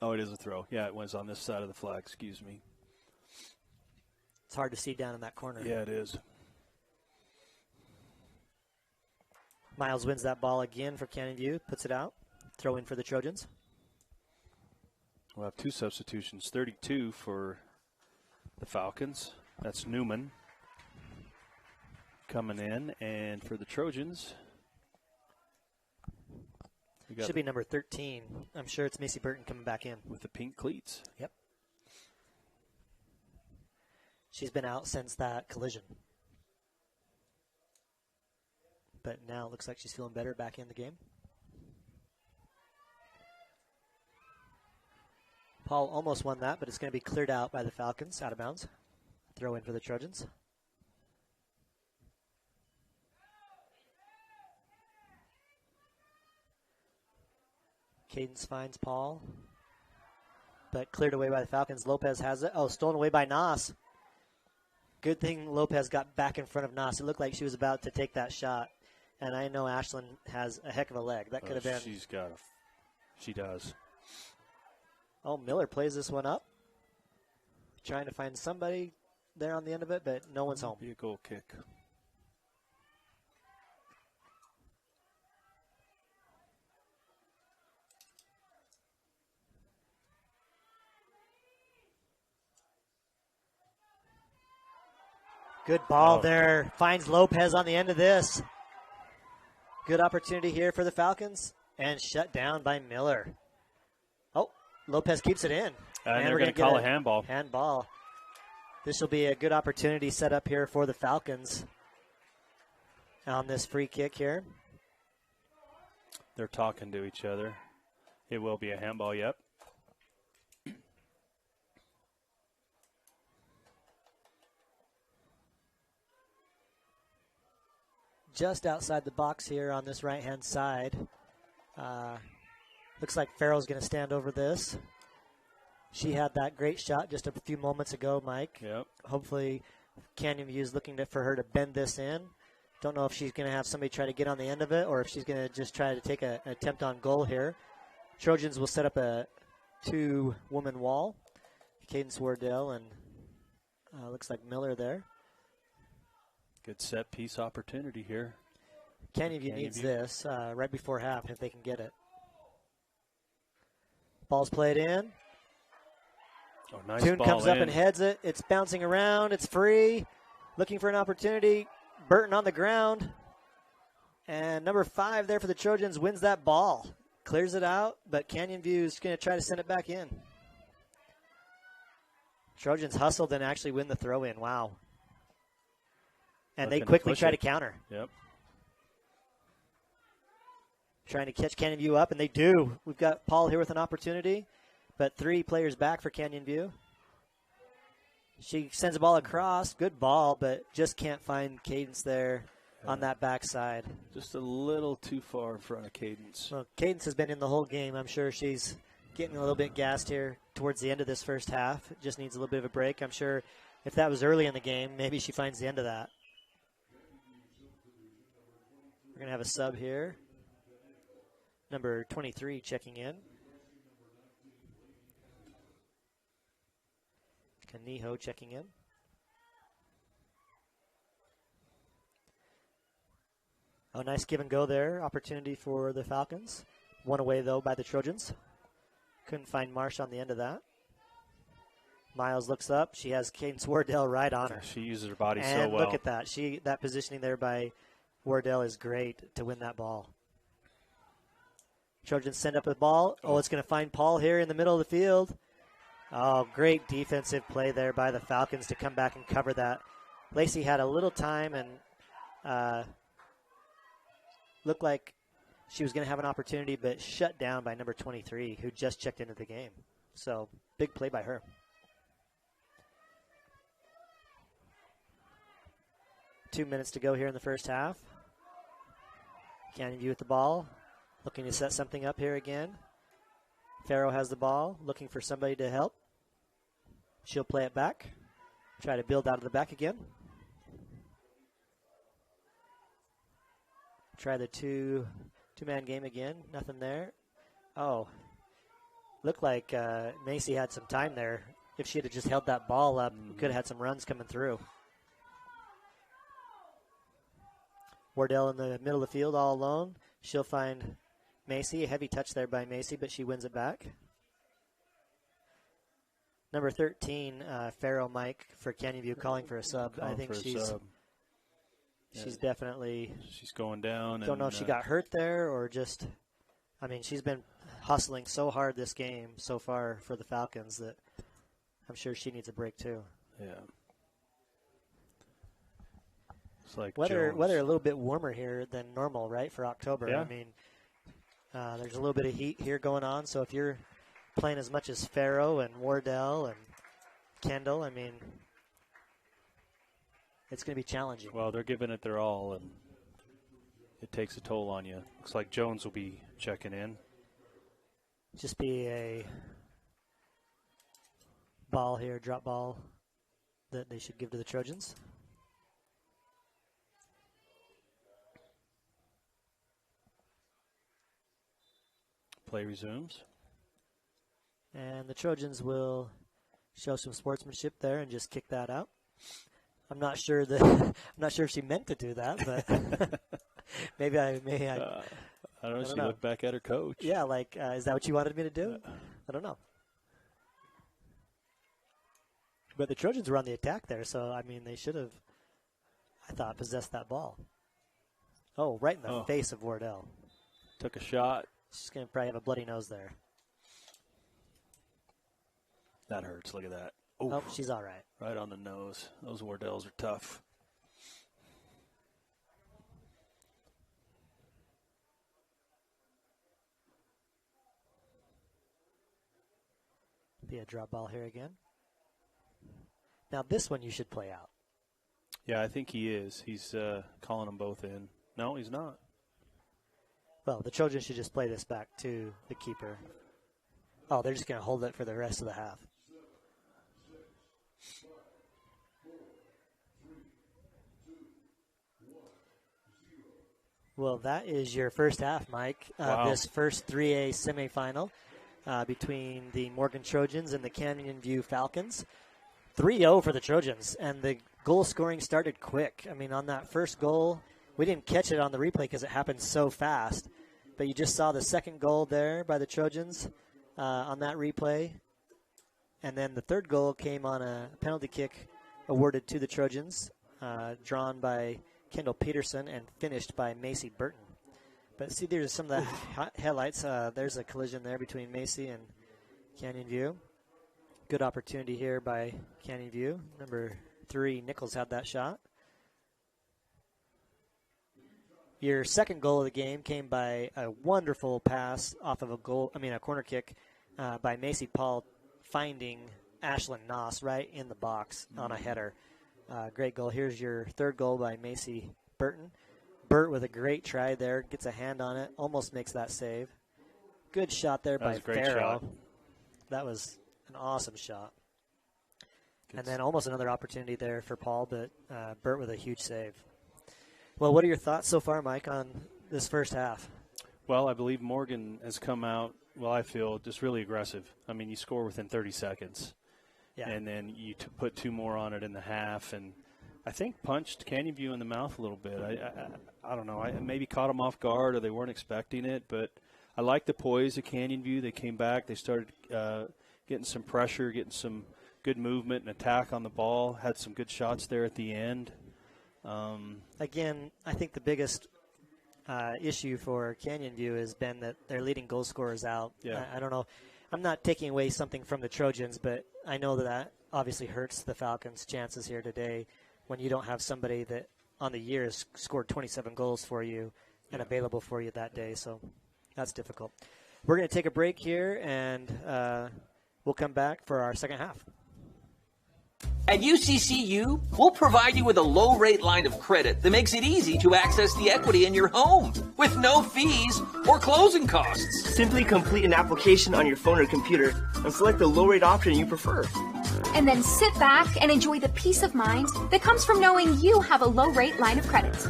Oh, it is a throw. Yeah, it was on this side of the flag. Excuse me. It's hard to see down in that corner. Yeah, it is. Miles wins that ball again for Canyon View, puts it out. Throw in for the Trojans. We'll have two substitutions, 32 for the Falcons. That's Newman coming in. And for the Trojans, should be number 13. I'm sure it's Macy Burton coming back in. With the pink cleats. Yep. She's been out since that collision. But now it looks like she's feeling better back in the game. Paul almost won that, but it's going to be cleared out by the Falcons, out of bounds. Throw in for the Trojans. Cadence finds Paul, but cleared away by the Falcons. Lopez has it. Oh, stolen away by Nas. Good thing Lopez got back in front of Nas. It looked like she was about to take that shot. And I know Ashlyn has a heck of a leg. That could have been. She does. Oh, Miller plays this one up. Trying to find somebody there on the end of it, but no one's home. Be a goal kick. Good ball there. Finds Lopez on the end of this. Good opportunity here for the Falcons. And shut down by Miller. Oh, Lopez keeps it in. And they're going to call a handball. Handball. This will be a good opportunity set up here for the Falcons on this free kick here. They're talking to each other. It will be a handball, yep. Just outside the box here on this right-hand side. Looks like Farrell's going to stand over this. She had that great shot just a few moments ago, Mike. Yep. Hopefully Canyon View is looking for her to bend this in. Don't know if she's going to have somebody try to get on the end of it or if she's going to just try to take an attempt on goal here. Trojans will set up a 2-woman wall. Cadence Wardell and looks like Miller there. Good set piece opportunity here. Canyon View needs this right before half if they can get it. Ball's played in. Oh, nice Toon ball comes up in. and heads it. It's bouncing around. It's free. Looking for an opportunity. Burton on the ground. And number 5 there for the Trojans wins that ball. Clears it out, but Canyon View is going to try to send it back in. Trojans hustled and actually win the throw-in. Wow. And they quickly try to counter. Yep. Trying to catch Canyon View up, and they do. We've got Paul here with an opportunity, but 3 players back for Canyon View. She sends the ball across. Good ball, but just can't find Cadence there on that backside. Just a little too far in front of Cadence. Well, Cadence has been in the whole game. I'm sure she's getting a little bit gassed here towards the end of this first half. Just needs a little bit of a break. I'm sure if that was early in the game, maybe she finds the end of that. We're going to have a sub here. Number 23 checking in. Kaniho checking in. Oh, nice give and go there. Opportunity for the Falcons. One away, though, by the Trojans. Couldn't find Marsh on the end of that. Miles looks up. She has Cadence Wardell right on her. She uses her body and so well. Look at that. That positioning there by Wardell is great to win that ball. Trojans send up the ball. Oh, it's going to find Paul here in the middle of the field. Oh, great defensive play there by the Falcons to come back and cover that. Lacey had a little time and looked like she was going to have an opportunity, but shut down by number 23, who just checked into the game. So, big play by her. 2 minutes to go here in the first half. Canyon View with the ball. Looking to set something up here again. Farrow has the ball, looking for somebody to help. She'll play it back. Try to build out of the back again. Try the two-man game again. Nothing there. Oh, looked like Macy had some time there. If she had just held that ball up, could have had some runs coming through. Wardell in the middle of the field all alone. She'll find Macy. A heavy touch there by Macy, but she wins it back. Number 13, Farrell Mike for Canyon View calling for a sub. I think she's definitely. She's going down. Don't know if she got hurt there or just. I mean, she's been hustling so hard this game so far for the Falcons that I'm sure she needs a break too. Yeah. It's like weather a little bit warmer here than normal, right, for October. Yeah. I mean, there's a little bit of heat here going on, so if you're playing as much as Farrow and Wardell and Kendall, I mean, it's going to be challenging. Well, they're giving it their all, and it takes a toll on you. Looks like Jones will be checking in. just be a ball here, drop ball that they should give to the Trojans. Play resumes. And the Trojans will show some sportsmanship there and just kick that out. I'm not sure if she meant to do that, but maybe I don't know. She looked back at her coach. Yeah, like, is that what you wanted me to do? I don't know. But the Trojans were on the attack there, so, I mean, they should have, I thought, possessed that ball. Oh, right in the face of Wardell. Took a shot. She's going to probably have a bloody nose there. That hurts. Look at that. Oof. Oh, she's all right. Right on the nose. Those Wardells are tough. Be a drop ball here again. Now this one you should play out. Yeah, I think he is. He's calling them both in. No, he's not. Well, the Trojans should just play this back to the keeper. Oh, they're just going to hold it for the rest of the half. Well, that is your first half, Mike. Wow. This first 3A semifinal between the Morgan Trojans and the Canyon View Falcons. 3-0 for the Trojans, and the goal scoring started quick. I mean, on that first goal, we didn't catch it on the replay because it happened so fast. But you just saw the second goal there by the Trojans on that replay. And then the third goal came on a penalty kick awarded to the Trojans, drawn by Kendall Peterson and finished by Macy Burton. But see, there's some of the highlights. There's a collision there between Macy and Canyon View. Good opportunity here by Canyon View. Number 3, Nichols had that shot. Your second goal of the game came by a wonderful pass off of a corner kick by Macy Paul, finding Ashlyn Noss right in the box on a header. Great goal. Here's your third goal by Macy Burton. Burt with a great try there, gets a hand on it, almost makes that save. Good shot there by Farrell. That was an awesome shot. And then almost another opportunity there for Paul, but Burt with a huge save. Well, what are your thoughts so far, Mike, on this first half? Well, I believe Morgan has come out, well, I feel, just really aggressive. I mean, you score within 30 seconds. Yeah. And then you put 2 more on it in the half, and I think punched Canyon View in the mouth a little bit. I don't know. I maybe caught them off guard or they weren't expecting it, but I like the poise of Canyon View. They came back. They started getting some pressure, getting some good movement and attack on the ball, had some good shots there at the end. Again, I think the biggest issue for Canyon View has been that their leading goal scorer is out. Yeah. I don't know. I'm not taking away something from the Trojans, but I know that obviously hurts the Falcons' chances here today when you don't have somebody that on the year has scored 27 goals for you and available for you that day. So that's difficult. We're going to take a break here, and we'll come back for our second half. At UCCU, we'll provide you with a low-rate line of credit that makes it easy to access the equity in your home with no fees or closing costs. Simply complete an application on your phone or computer and select the low-rate option you prefer. And then sit back and enjoy the peace of mind that comes from knowing you have a low-rate line of credit.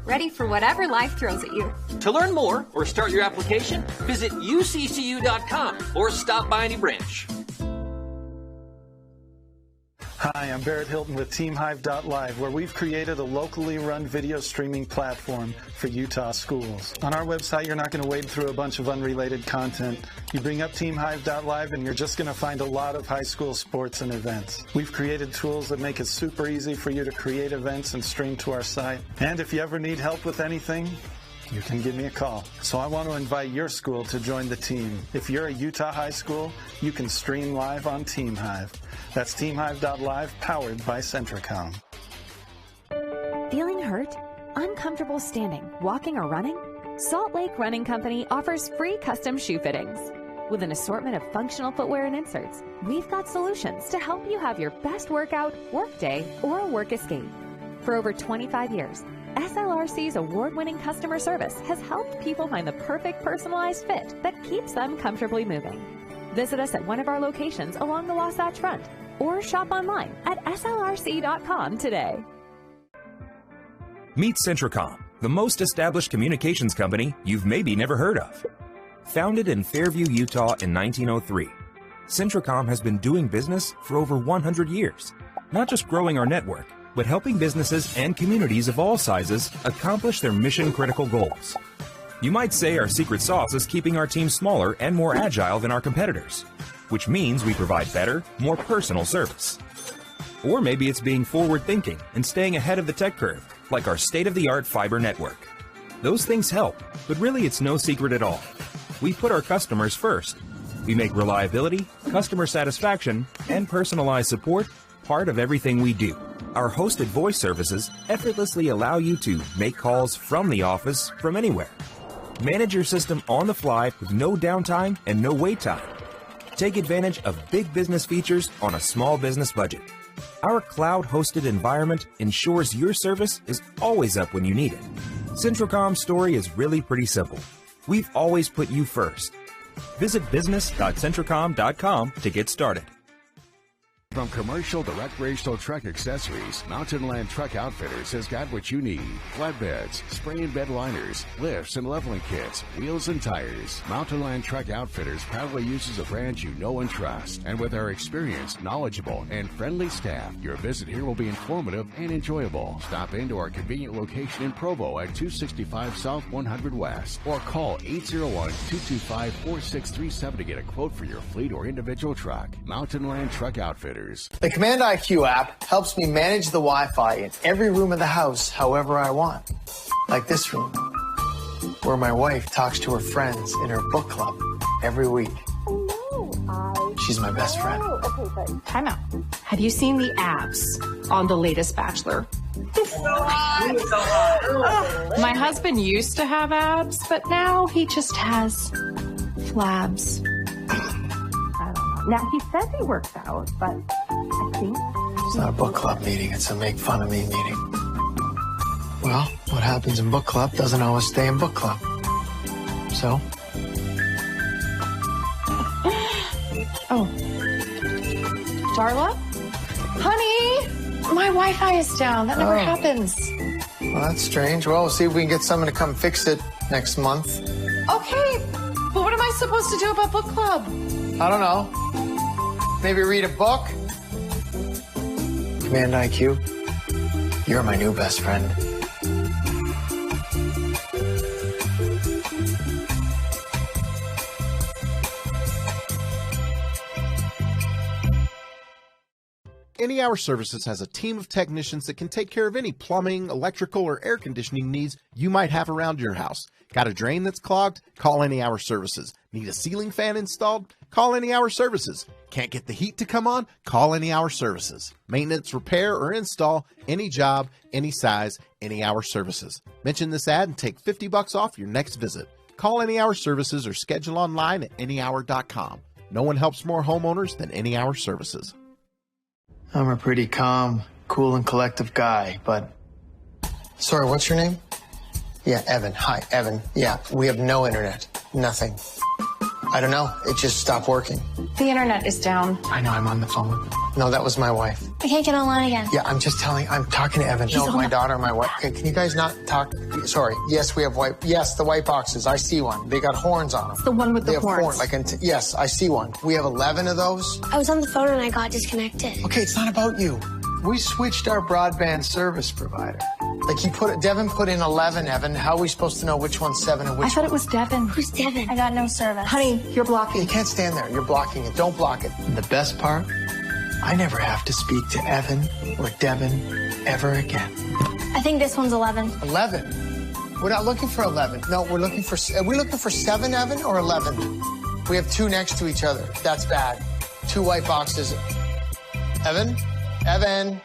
Ready for whatever life throws at you. To learn more or start your application, visit uccu.com or stop by any branch. Hi, I'm Barrett Hilton with TeamHive.live, where we've created a locally run video streaming platform for Utah schools. On our website, you're not going to wade through a bunch of unrelated content. You bring up TeamHive.live and you're just going to find a lot of high school sports and events. We've created tools that make it super easy for you to create events and stream to our site. And if you ever need help with anything, you can give me a call. So I want to invite your school to join the team. If you're a Utah high school, you can stream live on TeamHive. That's TeamHive.live, powered by Centricom. Feeling hurt? Uncomfortable standing, walking, or running? Salt Lake Running Company offers free custom shoe fittings. With an assortment of functional footwear and inserts, we've got solutions to help you have your best workday, or work escape. For over 25 years, SLRC's award-winning customer service has helped people find the perfect personalized fit that keeps them comfortably moving. Visit us at one of our locations along the Wasatch Front or shop online at slrc.com today. Meet Centricom, the most established communications company you've maybe never heard of. Founded in Fairview, Utah in 1903, Centricom has been doing business for over 100 years, not just growing our network, but helping businesses and communities of all sizes accomplish their mission-critical goals. You might say our secret sauce is keeping our team smaller and more agile than our competitors, which means we provide better, more personal service. Or maybe it's being forward-thinking and staying ahead of the tech curve, like our state-of-the-art fiber network. Those things help, but really it's no secret at all. We put our customers first. We make reliability, customer satisfaction, and personalized support part of everything we do. Our hosted voice services effortlessly allow you to make calls from the office from anywhere. Manage your system on the fly with no downtime and no wait time. Take advantage of big business features on a small business budget. Our cloud-hosted environment ensures your service is always up when you need it. Centricom's story is really pretty simple. We've always put you first. Visit business.centricom.com to get started. From commercial to recreational truck accessories, Mountain Land Truck Outfitters has got what you need. Flatbeds, spray and bed liners, lifts and leveling kits, wheels and tires. Mountain Land Truck Outfitters proudly uses a brand you know and trust. And with our experienced, knowledgeable, and friendly staff, your visit here will be informative and enjoyable. Stop into our convenient location in Provo at 265 South 100 West or call 801-225-4637 to get a quote for your fleet or individual truck. Mountain Land Truck Outfitters. The Command IQ app helps me manage the Wi-Fi in every room of the house however I want. Like this room, where my wife talks to her friends in her book club every week. She's my best friend. Okay, but time out. Have you seen the abs on the latest Bachelor? My husband used to have abs, but now he just has flabs. Now, he says he works out, but I think... It's not a book club meeting, it's a make fun of me meeting. Well, what happens in book club doesn't always stay in book club. So? Oh. Darla? Honey! My Wi-Fi is down. That never happens. Well, that's strange. Well, we'll see if we can get someone to come fix it next month. Okay, but what am I supposed to do about book club? I don't know. Maybe read a book? Command IQ, you're my new best friend. Any Hour Services has a team of technicians that can take care of any plumbing, electrical, or air conditioning needs you might have around your house. Got a drain that's clogged? Call Any Hour Services. Need a ceiling fan installed? Call Any Hour Services. Can't get the heat to come on? Call Any Hour Services. Maintenance, repair, or install, any job, any size, Any Hour Services. Mention this ad and take $50 off your next visit. Call Any Hour Services or schedule online at anyhour.com. No one helps more homeowners than Any Hour Services. I'm a pretty calm, cool, and collective guy, but... Sorry, what's your name? Yeah, Evan. Hi, Evan. Yeah, we have no internet. Nothing. I don't know. It just stopped working. The internet is down. I know, I'm on the phone. No, that was my wife. I can't get online again. Yeah, I'm talking to Evan. No, my daughter, my wife. Okay, can you guys not talk? Sorry. Yes, we have white. Yes, the white boxes. I see one. They got horns on them. It's the one with the horns. Yes, I see one. We have 11 of those. I was on the phone and I got disconnected. Okay, it's not about you. We switched our broadband service provider. Like Devin put in 11, Evan. How are we supposed to know which one's 7 and which one? I thought it was Devin. Who's Devin? I got no service. Honey, you're blocking. You can't stand there. You're blocking it. Don't block it. And the best part, I never have to speak to Evan or Devin ever again. I think this one's 11. 11? We're not looking for 11. No, are we looking for 7, Evan, or 11? We have 2 next to each other. That's bad. 2 white boxes. Evan? Evan?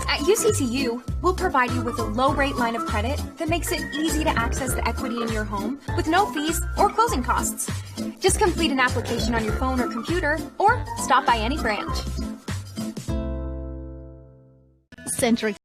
At UCCU, we'll provide you with a low-rate line of credit that makes it easy to access the equity in your home with no fees or closing costs. Just complete an application on your phone or computer, or stop by any branch. Centric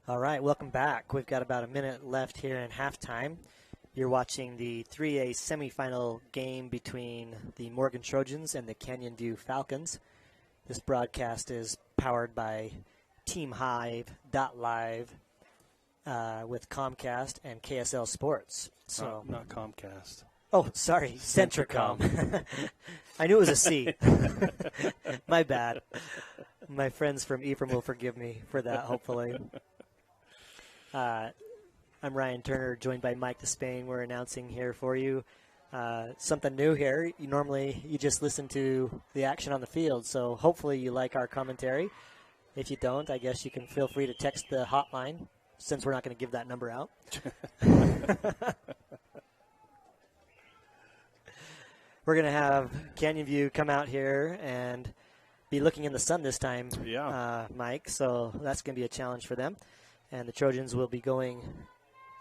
All right, welcome back. We've got about a minute left here in halftime. You're watching the 3A semifinal game between the Morgan Trojans and the Canyon View Falcons. This broadcast is powered by TeamHive.live with Comcast and KSL Sports. So Not Comcast. Oh, sorry, Centricom. I knew it was a C. My bad. My friends from Ephraim will forgive me for that, hopefully. I'm Ryan Turner, joined by Mike Despain. We're announcing here for you something new here. Normally, you just listen to the action on the field, so hopefully you like our commentary. If you don't, I guess you can feel free to text the hotline, since we're not going to give that number out. We're going to have Canyon View come out here and be looking in the sun this time, Mike, so that's going to be a challenge for them. And the Trojans will be going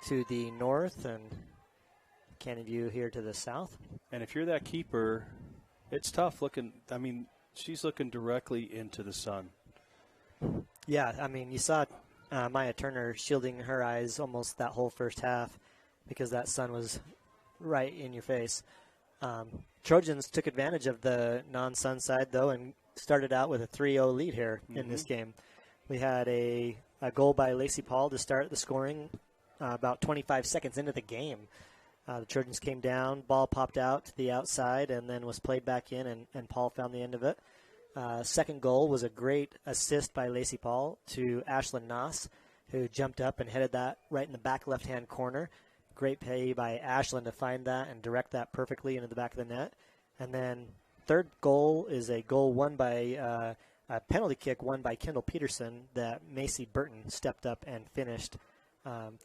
to the north and Canyon View here to the south. And if you're that keeper, it's tough looking. I mean, she's looking directly into the sun. Yeah, I mean, you saw Maya Turner shielding her eyes almost that whole first half because that sun was right in your face. Trojans took advantage of the non-sun side, though, and started out with a 3-0 lead here in this game. We had a goal by Lacey Paul to start the scoring about 25 seconds into the game. The Trojans came down, ball popped out to the outside, and then was played back in, and Paul found the end of it. Second goal was a great assist by Lacey Paul to Ashlyn Noss, who jumped up and headed that right in the back left-hand corner. Great play by Ashlyn to find that and direct that perfectly into the back of the net. And then third goal is a goal won by a penalty kick won by Kendall Peterson that Macy Burton stepped up and finished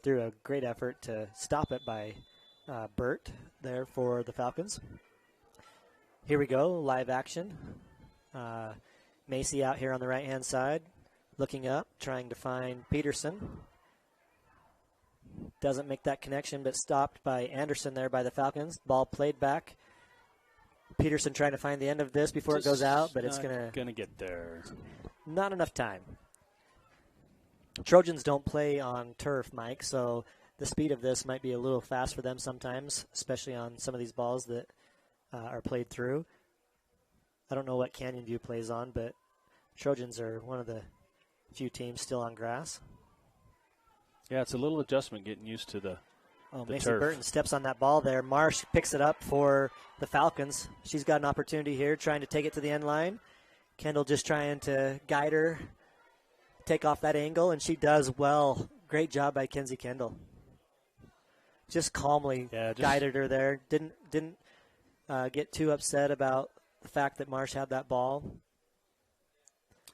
through a great effort to stop it by Burt there for the Falcons. Here we go, live action. Macy out here on the right-hand side, looking up, trying to find Peterson. Doesn't make that connection, but stopped by Anderson there by the Falcons. Ball played back. Peterson trying to find the end of this before it goes out, but it's going to get there. Not enough time. Trojans don't play on turf, Mike, so the speed of this might be a little fast for them sometimes, especially on some of these balls that are played through. I don't know what Canyon View plays on, but Trojans are one of the few teams still on grass. Yeah, it's a little adjustment getting used to the Macy turf. Burton steps on that ball there. Marsh picks it up for the Falcons. She's got an opportunity here, trying to take it to the end line. Kendall just trying to guide her, take off that angle, and she does well. Great job by Kenzie Kendall. Just calmly guided her there. Didn't get too upset about the fact that Marsh had that ball.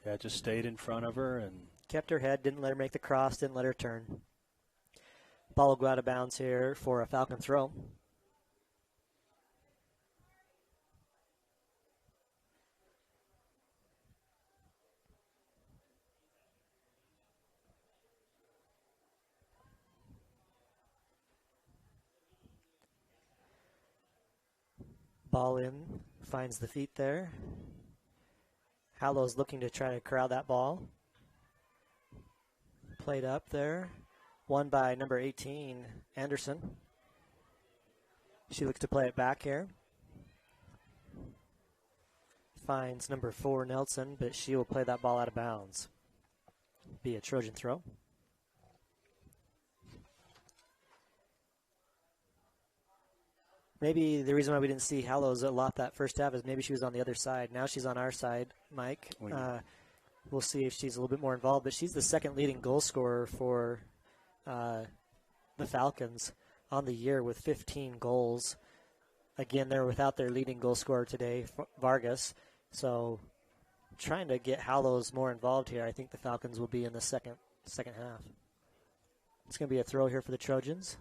Yeah, just stayed in front of her and kept her head, didn't let her make the cross, didn't let her turn. Ball will go out of bounds here for a Falcon throw. Ball in, finds the feet there. Hallow's looking to try to corral that ball. Played up there. Won by number 18, Anderson. She looks to play it back here. Finds number 4, Nelson, but she will play that ball out of bounds. Be a Trojan throw. Maybe the reason why we didn't see Hallows a lot that first half is maybe she was on the other side. Now she's on our side, Mike. We'll see if she's a little bit more involved, but she's the second leading goal scorer for the Falcons on the year with 15 goals. Again, they're without their leading goal scorer today, Vargas. So trying to get Hallows more involved here. I think the Falcons will be in the second half. It's going to be a throw here for the Trojans.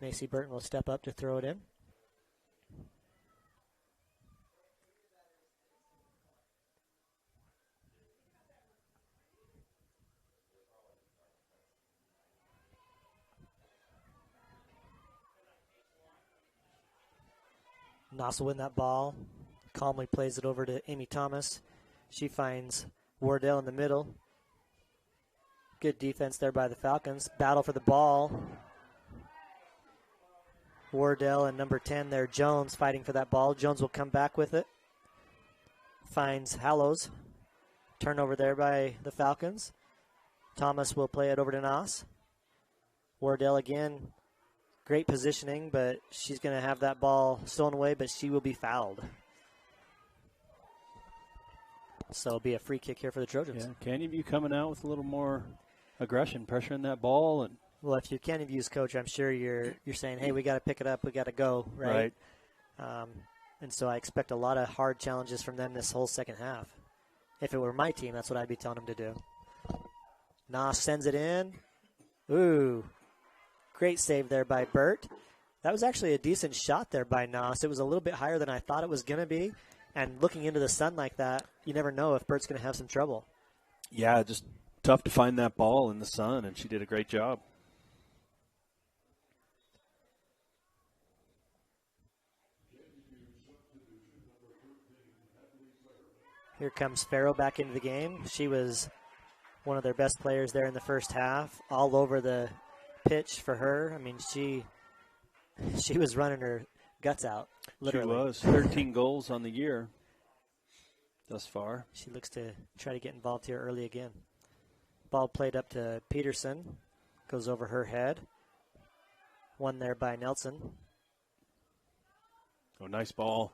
Macy Burton will step up to throw it in. Noss will win that ball. Calmly plays it over to Amy Thomas. She finds Wardell in the middle. Good defense there by the Falcons. Battle for the ball. Wardell and number 10 there, Jones, fighting for that ball. Jones will come back with it. Finds Hallows. Turnover there by the Falcons. Thomas will play it over to Noss. Wardell again. Great positioning, but she's going to have that ball stolen away, but she will be fouled. So it'll be a free kick here for the Trojans. Yeah, Canyon View coming out with a little more aggression, pressuring that ball. And well, if you're Canyon View's coach, I'm sure you're saying, hey, we got to pick it up, we got to go, right? And so I expect a lot of hard challenges from them this whole second half. If it were my team, that's what I'd be telling them to do. Noss sends it in. Ooh, great save there by Burt. That was actually a decent shot there by Noss. It was a little bit higher than I thought it was going to be. And looking into the sun like that, you never know if Burt's going to have some trouble. Yeah, just tough to find that ball in the sun, and she did a great job. Here comes Farrow back into the game. She was one of their best players there in the first half, all over the pitch for her. I mean, she was running her guts out, literally. She was. 13 goals on the year thus far. She looks to try to get involved here early again. Ball played up to Peterson. Goes over her head. One there by Nelson. Oh, nice ball.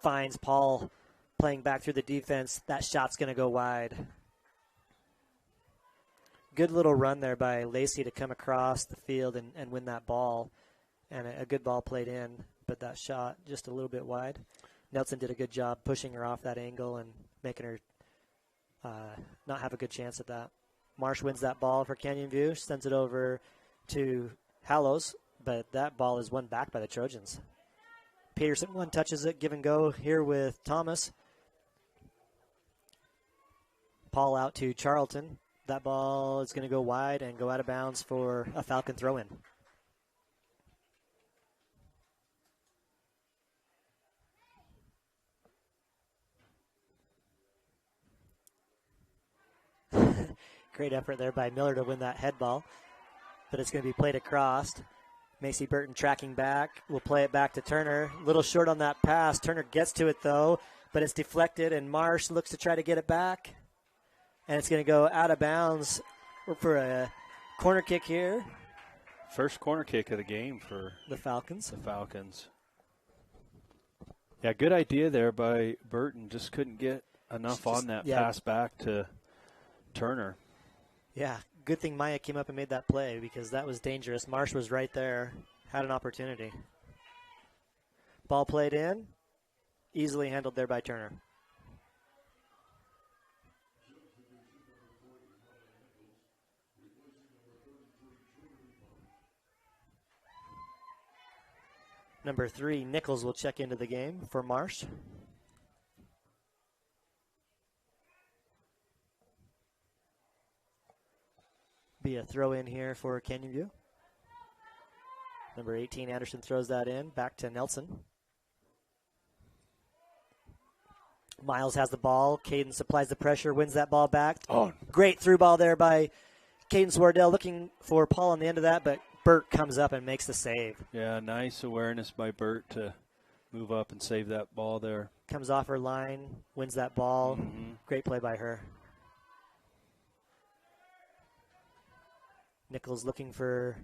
Finds Paul playing back through the defense. That shot's going to go wide. Good little run there by Lacey to come across the field and win that ball. And a good ball played in, but that shot just a little bit wide. Nelson did a good job pushing her off that angle and making her not have a good chance at that. Marsh wins that ball for Canyon View, sends it over to Hallows, but that ball is won back by the Trojans. Peterson one touches it, give and go here with Thomas. Paul out to Charlton. That ball is going to go wide and go out of bounds for a Falcon throw-in. Great effort there by Miller to win that head ball. But it's going to be played across. Macy Burton tracking back. We'll play it back to Turner. A little short on that pass. Turner gets to it, though, but it's deflected, and Marsh looks to try to get it back. And it's going to go out of bounds for a corner kick here. First corner kick of the game for the Falcons. Yeah, good idea there by Burton. Just couldn't get enough on that pass back to Turner. Yeah, good thing Maya came up and made that play because that was dangerous. Marsh was right there, had an opportunity. Ball played in, easily handled there by Turner. Number 3, Nichols will check into the game for Marsh. Be a throw in here for Canyon View. Number 18, Anderson throws that in. Back to Nelson. Miles has the ball. Caden supplies the pressure, wins that ball back. Oh, great through ball there by Caden Swardell, looking for Paul on the end of that, but Burt comes up and makes the save. Yeah, nice awareness by Burt to move up and save that ball there. Comes off her line, wins that ball. Mm-hmm. Great play by her. Nichols looking for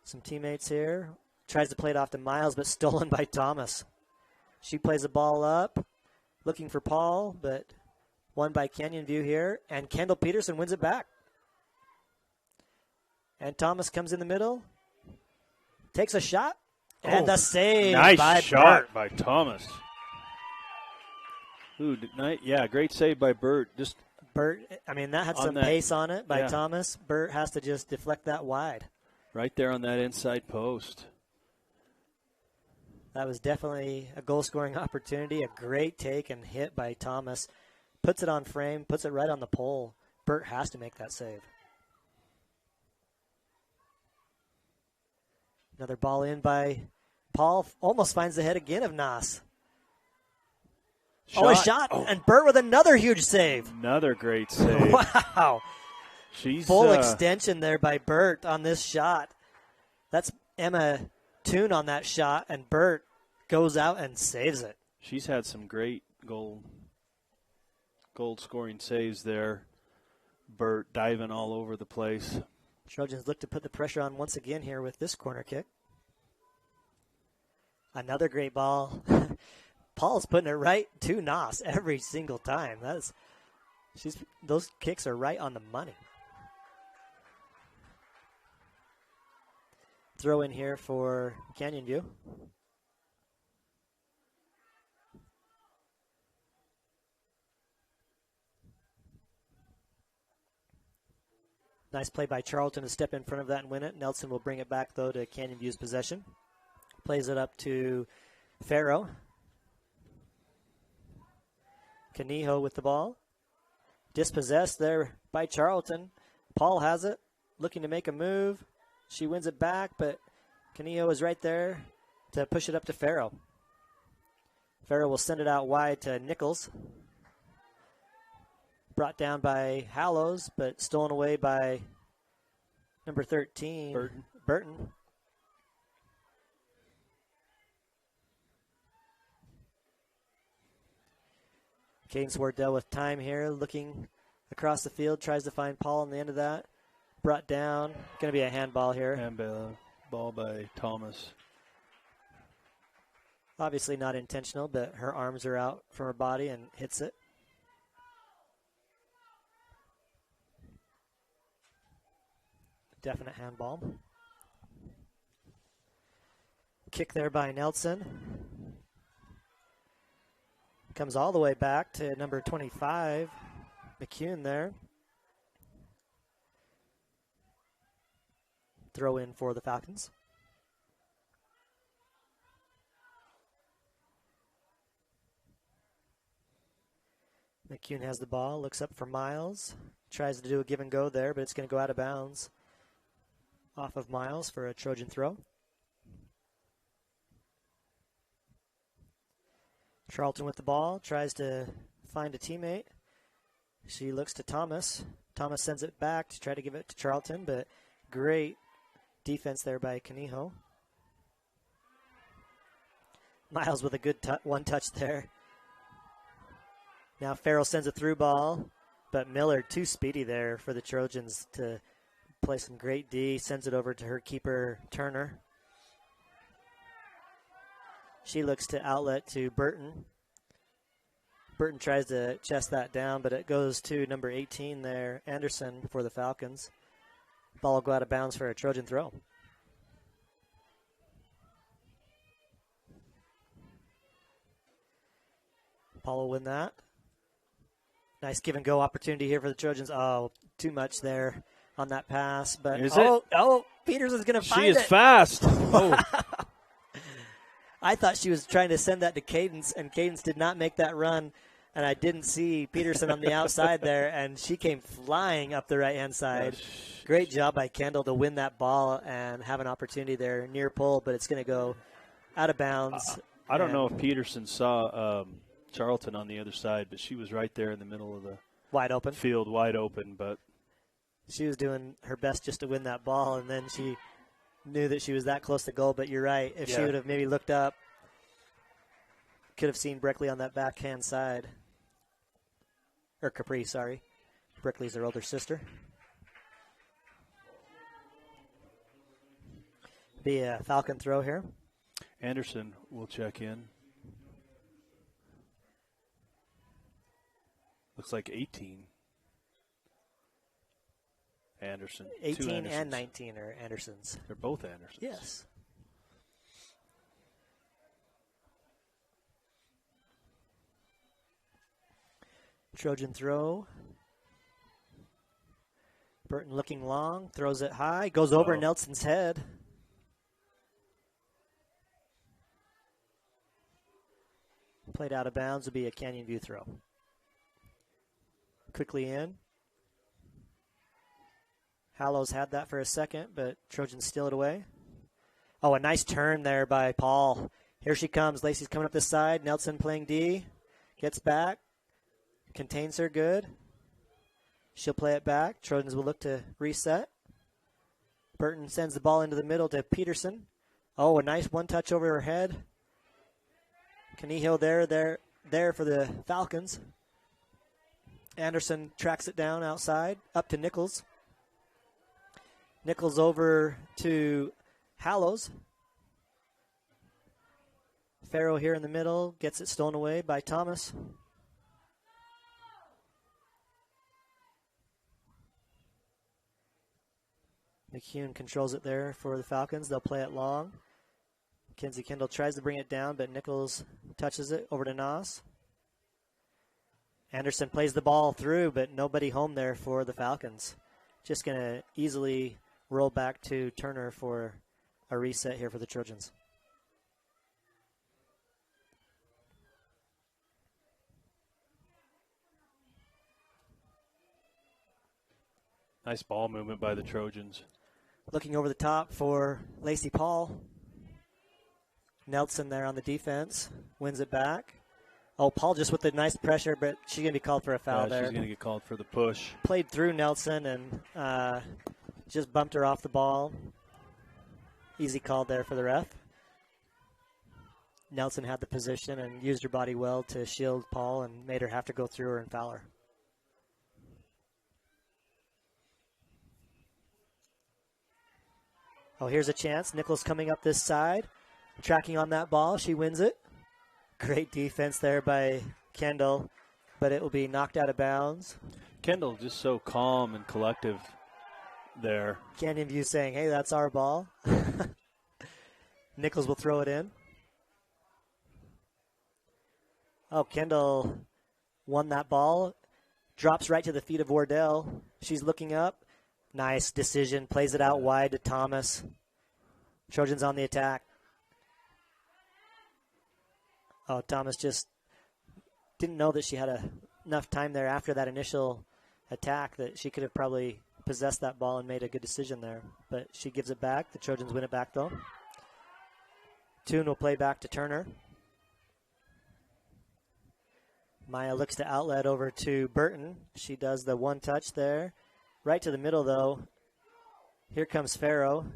some teammates here. Tries to play it off to Miles, but stolen by Thomas. She plays the ball up, looking for Paul, but won by Canyon View here. And Kendall Peterson wins it back. And Thomas comes in the middle, takes a shot, and the save nice by shot Burt. by Thomas. Ooh, yeah, great save by Burt. Just Burt, I mean, that had some pace on it by Thomas. Burt has to just deflect that wide. Right there on that inside post. That was definitely a goal-scoring opportunity. A great take and hit by Thomas. Puts it on frame, puts it right on the pole. Burt has to make that save. Another ball in by Paul. Almost finds the head again of Noss. A shot. And Burt with another huge save. Another great save. Wow. She's full extension there by Burt on this shot. That's Emma Toon on that shot, and Burt goes out and saves it. She's had some great goal scoring saves there. Burt diving all over the place. Trojans look to put the pressure on once again here with this corner kick. Another great ball. Paul's putting it right to Noss every single time. Those kicks are right on the money. Throw in here for Canyon View. Nice play by Charlton to step in front of that and win it. Nelson will bring it back, though, to Canyon View's possession. Plays it up to Farrow. Canijo with the ball. Dispossessed there by Charlton. Paul has it, looking to make a move. She wins it back, but Canijo is right there to push it up to Farrow. Farrow will send it out wide to Nichols. Brought down by Hallows, but stolen away by number 13, Burton. Cadence Wardell with time here, looking across the field, tries to find Paul on the end of that. Brought down, going to be a handball here. Handball by Thomas. Obviously not intentional, but her arms are out from her body and hits it. Definite handball. Kick there by Nelson. Comes all the way back to number 25, McCune there. Throw in for the Falcons. McCune has the ball, looks up for Miles. Tries to do a give and go there, but it's going to go out of bounds. Off of Miles for a Trojan throw. Charlton with the ball, tries to find a teammate. She looks to Thomas. Thomas sends it back to try to give it to Charlton, but great defense there by Canijo. Miles with a good one touch there. Now Farrell sends a through ball, but Miller too speedy there for the Trojans to play some great D. Sends it over to her keeper, Turner. She looks to outlet to Burton. Burton tries to chest that down, but it goes to number 18 there, Anderson, for the Falcons. Ball will go out of bounds for a Trojan throw. Paul will win that. Nice give and go opportunity here for the Trojans. Oh, too much there on that pass, but Peterson's going to find it. She is fast. Oh. I thought she was trying to send that to Cadence, and Cadence did not make that run, and I didn't see Peterson on the outside there, and she came flying up the right-hand side. Great job by Kendall to win that ball and have an opportunity there near pull, but it's going to go out of bounds. I don't know if Peterson saw Charlton on the other side, but she was right there in the middle of the field, wide open. But she was doing her best just to win that ball, and then she knew that she was that close to goal. But you're right. If she would have maybe looked up, could have seen Breckley on that backhand side. Or Capri, sorry. Breckley's her older sister. Be a Falcon throw here. Anderson will check in. Looks like 18. Anderson. 18 and 19 are Andersons. They're both Andersons. Yes. Trojan throw. Burton looking long, throws it high, goes over Nelson's head. Played out of bounds, will be a Canyon View throw. Quickly in. Hallows had that for a second, but Trojans steal it away. Oh, a nice turn there by Paul. Here she comes. Lacey's coming up this side. Nelson playing D. Gets back. Contains her good. She'll play it back. Trojans will look to reset. Burton sends the ball into the middle to Peterson. Oh, a nice one-touch over her head. Canijo there for the Falcons. Anderson tracks it down outside, up to Nichols. Nichols over to Hallows. Farrow here in the middle, gets it stolen away by Thomas. McHugh controls it there for the Falcons. They'll play it long. Kenzie Kendall tries to bring it down, but Nichols touches it over to Noss. Anderson plays the ball through, but nobody home there for the Falcons. Just going to easily roll back to Turner for a reset here for the Trojans. Nice ball movement by the Trojans. Looking over the top for Lacey Paul. Nelson there on the defense. Wins it back. Oh, Paul just with the nice pressure, but she's going to be called for a foul there. She's going to get called for the push. Played through Nelson and just bumped her off the ball. Easy call there for the ref. Nelson had the position and used her body well to shield Paul and made her have to go through her and foul her. Oh, here's a chance. Nichols coming up this side. Tracking on that ball. She wins it. Great defense there by Kendall, but it will be knocked out of bounds. Kendall just so calm and collective there. Canyon View saying, hey, that's our ball. Nichols will throw it in. Oh, Kendall won that ball. Drops right to the feet of Wardell. She's looking up. Nice decision. Plays it out wide to Thomas. Trojans on the attack. Oh, Thomas just didn't know that she had enough time there after that initial attack that she could have probably possessed that ball and made a good decision there. But she gives it back. The Trojans win it back, though. Toon will play back to Turner. Maya looks to outlet over to Burton. She does the one touch there. Right to the middle, though. Here comes Farrow.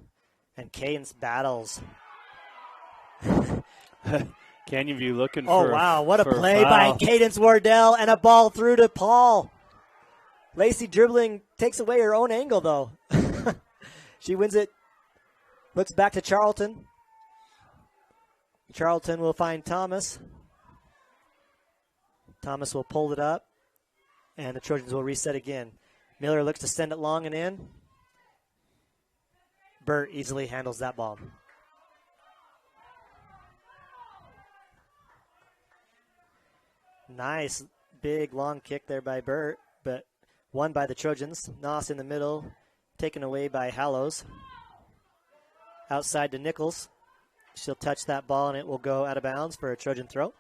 And Cadence battles. Canyon View looking for Oh, wow. What a play by Cadence Wardell and a ball through to Paul. Lacey dribbling takes away her own angle, though. She wins it. Looks back to Charlton. Charlton will find Thomas. Thomas will pull it up. And the Trojans will reset again. Miller looks to send it long and in. Burt easily handles that ball. Nice big long kick there by Burt, but won by the Trojans. Noss in the middle, taken away by Hallows. Outside to Nichols. She'll touch that ball and it will go out of bounds for a Trojan throw.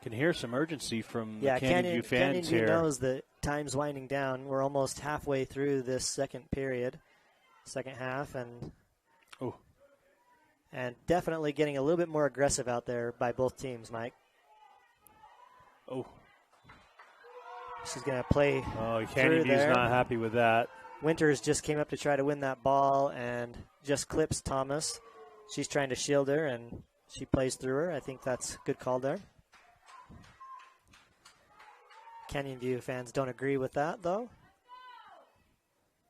Can hear some urgency from the Canyon View fans here. Canyon View knows that time's winding down. We're almost halfway through this second period, second half, and definitely getting a little bit more aggressive out there by both teams, Mike. Oh. She's going to play Canyon View's not happy with that. Winters just came up to try to win that ball and just clips Thomas. She's trying to shield her, and she plays through her. I think that's a good call there. Canyon View fans don't agree with that, though,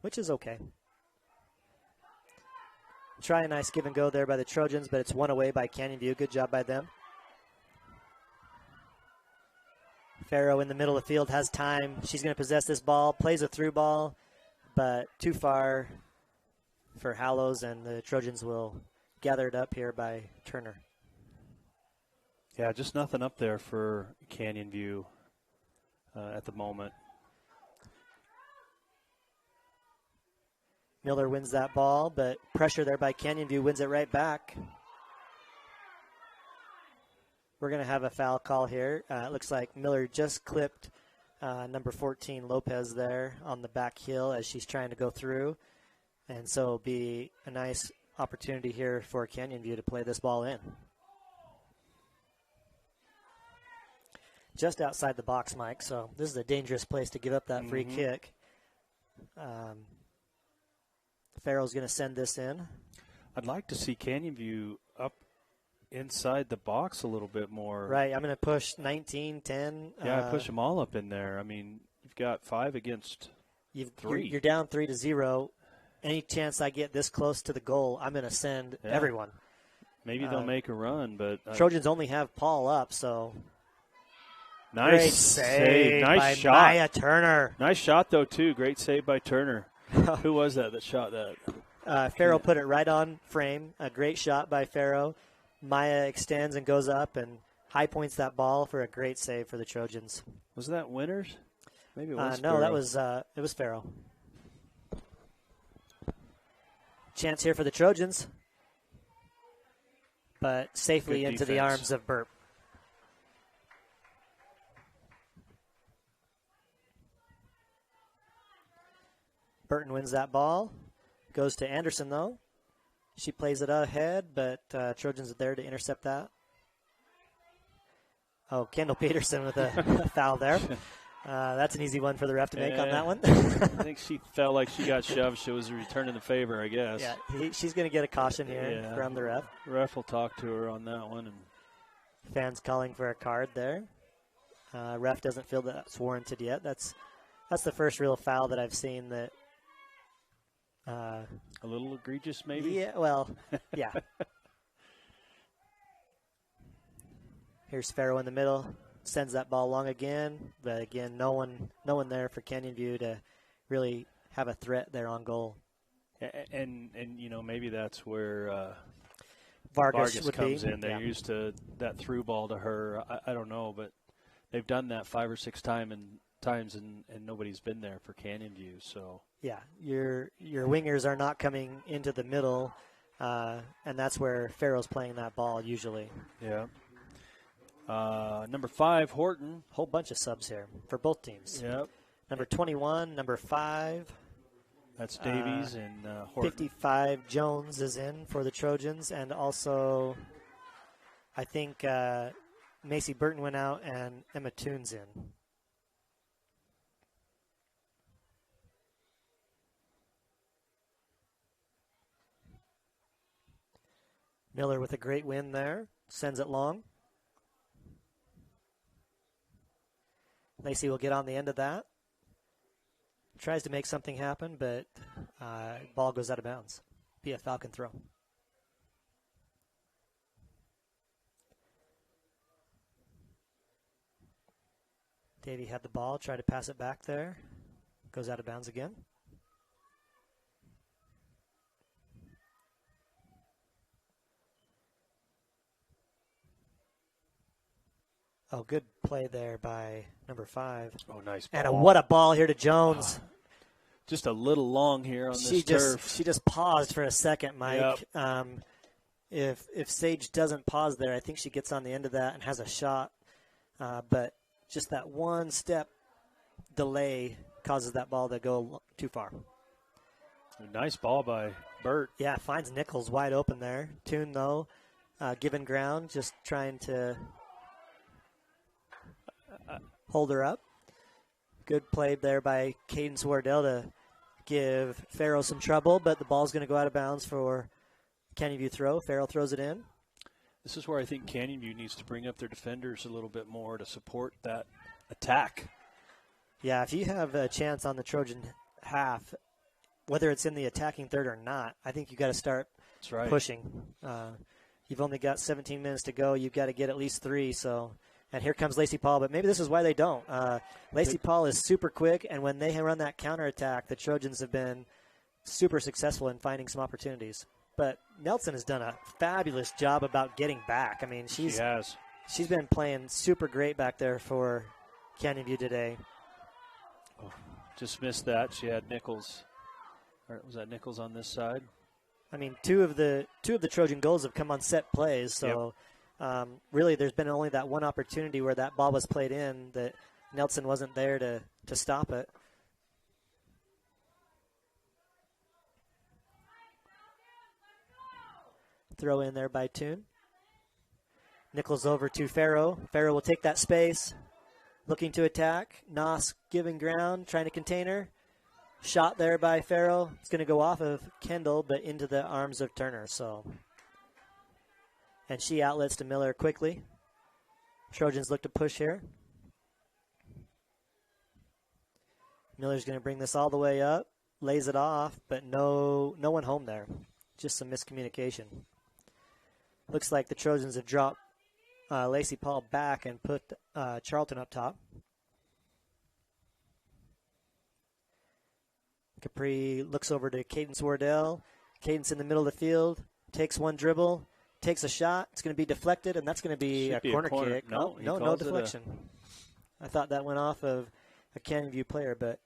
which is okay. Try a nice give and go there by the Trojans, but it's won away by Canyon View. Good job by them. Farrow in the middle of the field has time. She's going to possess this ball, plays a through ball, but too far for Hallows, and the Trojans will gather it up here by Turner. Yeah, just nothing up there for Canyon View at the moment. Miller wins that ball, but pressure there by Canyon View wins it right back. We're going to have a foul call here. It looks like Miller just clipped number 14, Lopez, there on the back heel as she's trying to go through. And so it'll be a nice opportunity here for Canyon View to play this ball in. just outside the box, Mike. So this is a dangerous place to give up that free kick. Farrell's going to send this in. I'd like to see Canyon View up inside the box a little bit more. Right, I'm going to push 19, 10. Yeah, push them all up in there. I mean, you've got 5 against 3. You're down 3-0. Any chance I get this close to the goal, I'm going to send everyone. Maybe they'll make a run, but Trojans only have Paul up, so nice great save nice by shot. Maya Turner. Nice shot though too. Great save by Turner. Who was that shot that? Farrow put it right on frame. A great shot by Farrow. Maya extends and goes up and high points that ball for a great save for the Trojans. Was that Winters? Maybe it was. No, Farrow. that was it was Farrow. Chance here for the Trojans, but safely into the arms of Burp. Burton wins that ball. Goes to Anderson, though. She plays it ahead, but Trojans are there to intercept that. Oh, Kendall Peterson with a foul there. That's an easy one for the ref to make on that one. I think she felt like she got shoved. She was returning the favor, I guess. Yeah, she's going to get a caution here from the ref. Ref will talk to her on that one. And fans calling for a card there. Ref doesn't feel that's warranted yet. That's the first real foul that I've seen that. A little egregious, maybe? Yeah, well, yeah. Here's Farrow in the middle. Sends that ball long again. But again, no one there for Canyon View to really have a threat there on goal. And you know, maybe that's where Vargas comes in. They're used to that through ball to her. I don't know, but they've done that 5 or 6 times and nobody's been there for Canyon View. So yeah, your wingers are not coming into the middle, and that's where Farrow's playing that ball usually. Yeah. Number 5, Horton. Whole bunch of subs here for both teams. Yep. Number 21, number 5. That's Davies and Horton. 55, Jones is in for the Trojans, and also I think Macy Burton went out and Emma Toon's in. Miller with a great win there. Sends it long. Lacey will get on the end of that. Tries to make something happen, but ball goes out of bounds. Be a Falcon throw. Davey had the ball, tried to pass it back there. Goes out of bounds again. Oh, good play there by number 5. Oh, nice ball. And what a ball here to Jones. Just a little long here on this turf. She just paused for a second, Mike. Yep. If Sage doesn't pause there, I think she gets on the end of that and has a shot. But just that one step delay causes that ball to go too far. Nice ball by Burt. Yeah, finds Nichols wide open there. Toon, though, given ground, just trying to hold her up. Good play there by Cadence Wardell to give Farrell some trouble, but the ball's going to go out of bounds for Canyon View throw. Farrell throws it in. This is where I think Canyon View needs to bring up their defenders a little bit more to support that attack. Yeah, if you have a chance on the Trojan half, whether it's in the attacking third or not, I think you've got to start pushing. You've only got 17 minutes to go. You've got to get at least 3, so... And here comes Lacey Paul, but maybe this is why they don't. Lacey Paul is super quick, and when they run that counterattack, the Trojans have been super successful in finding some opportunities. But Nelson has done a fabulous job about getting back. I mean, she's been playing super great back there for Canyon View today. Oh, just missed that. She had Nichols. Or was that Nichols on this side? I mean, two of the Trojan goals have come on set plays, so. Yep. Really, there's been only that one opportunity where that ball was played in that Nelson wasn't there to stop it. Throw in there by Toon. Nichols over to Farrow. Farrow will take that space. looking to attack. Noss giving ground, trying to contain her. Shot there by Farrow. It's going to go off of Kendall, but into the arms of Turner. And she outlets to Miller quickly. Trojans look to push here. Miller's going to bring this all the way up, lays it off, but no one home there. Just some miscommunication. Looks like the Trojans have dropped Lacey Paul back and put Charlton up top. Capri looks over to Cadence Wardell. Cadence in the middle of the field, takes one dribble, takes a shot. It's going to be deflected, and that's going to be a corner kick. No deflection. I thought that went off of a Canyon View player, but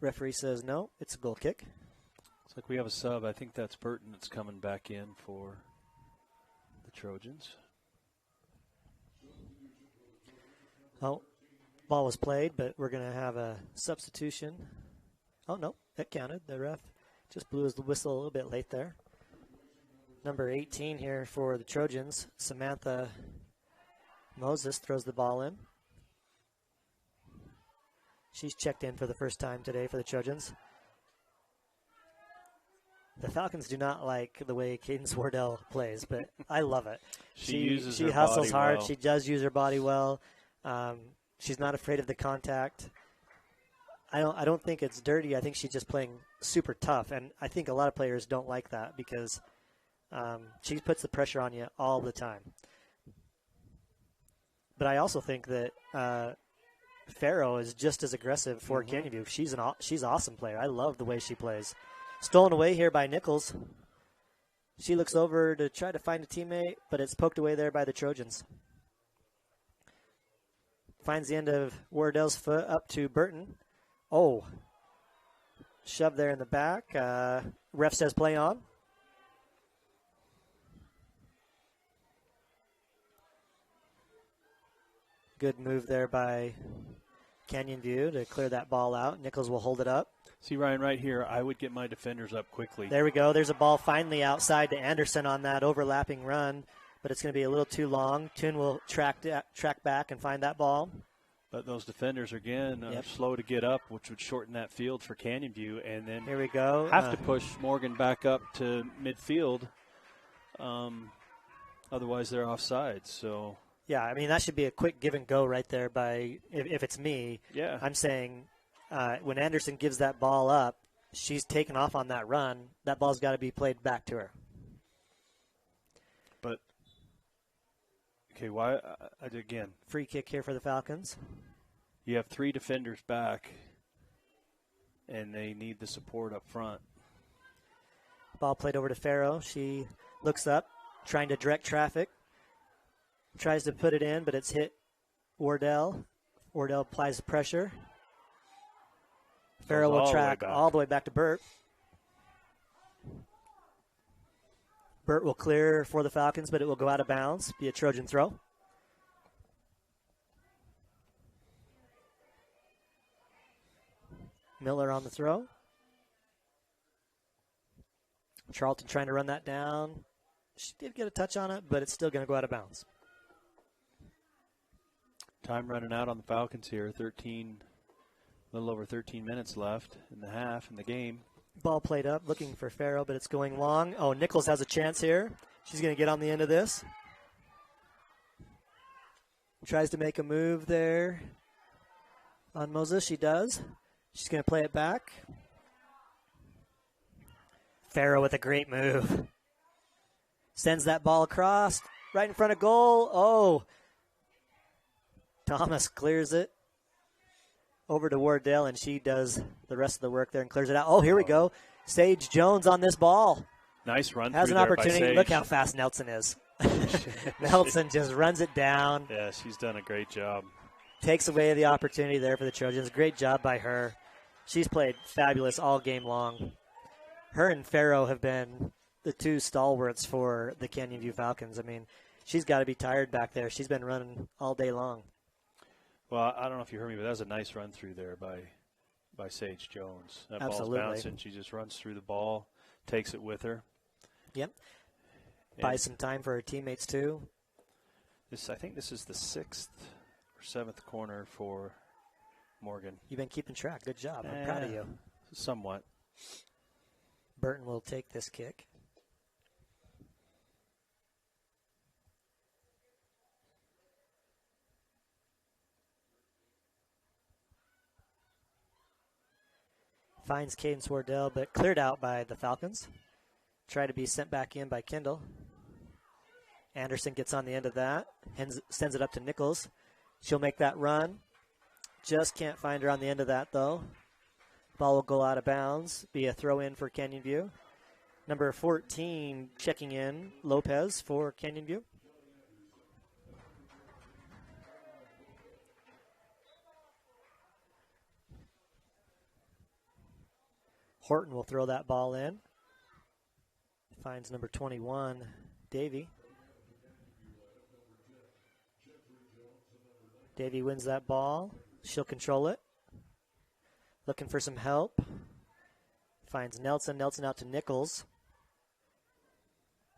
referee says no, it's a goal kick. Looks like we have a sub. I think that's Burton that's coming back in for the Trojans. Oh, ball was played, but we're going to have a substitution. Oh, no, that counted. The ref just blew his whistle a little bit late there. Number 18 here for the Trojans, Samantha Moses, throws the ball in. She's checked in for the first time today for the Trojans. The Falcons do not like the way Cadence Wardell plays, but I love it. She hustles hard. Well. She does use her body well. She's not afraid of the contact. I don't think it's dirty. I think she's just playing super tough, and I think a lot of players don't like that because she puts the pressure on you all the time. But I also think that Farrow is just as aggressive for Canyon View. She's an awesome player. I love the way she plays. Stolen away here by Nichols. She looks over to try to find a teammate, but it's poked away there by the Trojans. Finds the end of Wardell's foot up to Burton. Oh, shove there in the back. Ref says play on. Good move there by Canyon View to clear that ball out. Nichols will hold it up. See, Ryan, right here, I would get my defenders up quickly. There we go. There's a ball finally outside to Anderson on that overlapping run, but it's going to be a little too long. Toon will track back and find that ball. But those defenders, again, are slow to get up, which would shorten that field for Canyon View. And then here we go. Have to push Morgan back up to midfield. Otherwise, they're offside. So yeah, I mean, that should be a quick give and go right there by if it's me. Yeah. I'm saying when Anderson gives that ball up, she's taken off on that run. That ball's got to be played back to her. But, okay, why, again. Free kick here for the Falcons. You have 3 defenders back, and they need the support up front. Ball played over to Farrow. She looks up, trying to direct traffic. Tries to put it in, but it's hit Wardell. Wardell applies the pressure. Farrow will track all the way back to Burt. Burt will clear for the Falcons, but it will go out of bounds. Be a Trojan throw. Miller on the throw. Charlton trying to run that down. She did get a touch on it, but it's still going to go out of bounds. Time running out on the Falcons here. A little over 13 minutes left in the half in the game. Ball played up, looking for Farrow, but it's going long. Oh, Nichols has a chance here. She's going to get on the end of this. Tries to make a move there on Moses. She does. She's going to play it back. Farrow with a great move. Sends that ball across, right in front of goal. Oh, Thomas clears it over to Wardell, and she does the rest of the work there and clears it out. Oh, here we go. Sage Jones on this ball. Nice run. Has an opportunity. Look how fast Nelson is. Nelson just runs it down. Yeah, she's done a great job. Takes away the opportunity there for the Trojans. Great job by her. She's played fabulous all game long. Her and Farrow have been the 2 stalwarts for the Canyon View Falcons. I mean, she's got to be tired back there. She's been running all day long. Well, I don't know if you heard me, but that was a nice run through there by Sage Jones. That Absolutely. Ball's bouncing. She just runs through the ball, takes it with her. Yep. Buys some time for her teammates, too. I think this is the 6th or 7th corner for Morgan. You've been keeping track. Good job. I'm proud of you. Somewhat. Burton will take this kick. Finds Cadence Wardell, but cleared out by the Falcons. Try to be sent back in by Kendall. Anderson gets on the end of that. Sends it up to Nichols. She'll make that run. Just can't find her on the end of that, though. Ball will go out of bounds. Be a throw in for Canyon View. Number 14 checking in, Lopez for Canyon View. Horton will throw that ball in. Finds number 21, Davy. Davy wins that ball. She'll control it. Looking for some help. Finds Nelson. Nelson out to Nichols.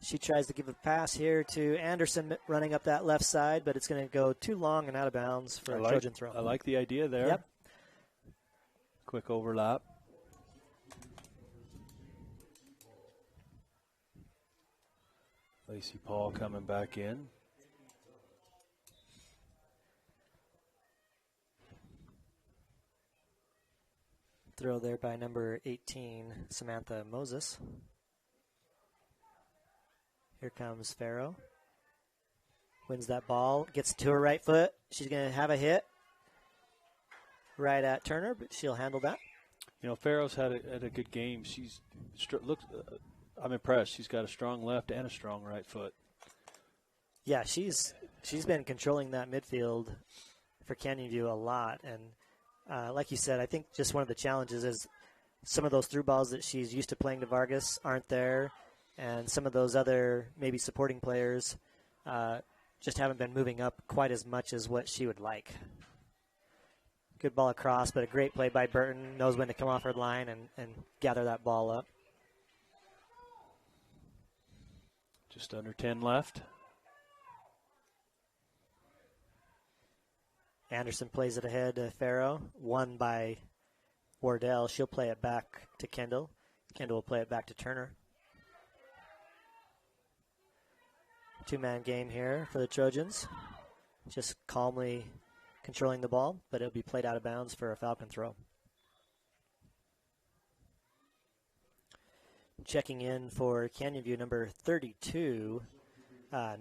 She tries to give a pass here to Anderson running up that left side, but it's going to go too long and out of bounds for a Trojan throw. I like the idea there. Yep. Quick overlap. Lacey Paul coming back in. Throw there by number 18, Samantha Moses. Here comes Farrow. Wins that ball. Gets to her right foot. She's going to have a hit right at Turner, but she'll handle that. You know, Farrow's had a good game. She's I'm impressed. She's got a strong left and a strong right foot. Yeah, she's been controlling that midfield for Canyon View a lot. And like you said, I think just one of the challenges is some of those through balls that she's used to playing to Vargas aren't there. And some of those other maybe supporting players just haven't been moving up quite as much as what she would like. Good ball across, but a great play by Burton. Knows when to come off her line and gather that ball up. Just under 10 left. Anderson plays it ahead to Farrow. Won by Wardell. She'll play it back to Kendall. Kendall will play it back to Turner. Two-man game here for the Trojans. Just calmly controlling the ball, but it'll be played out of bounds for a Falcon throw. Checking in for Canyon View, number 32,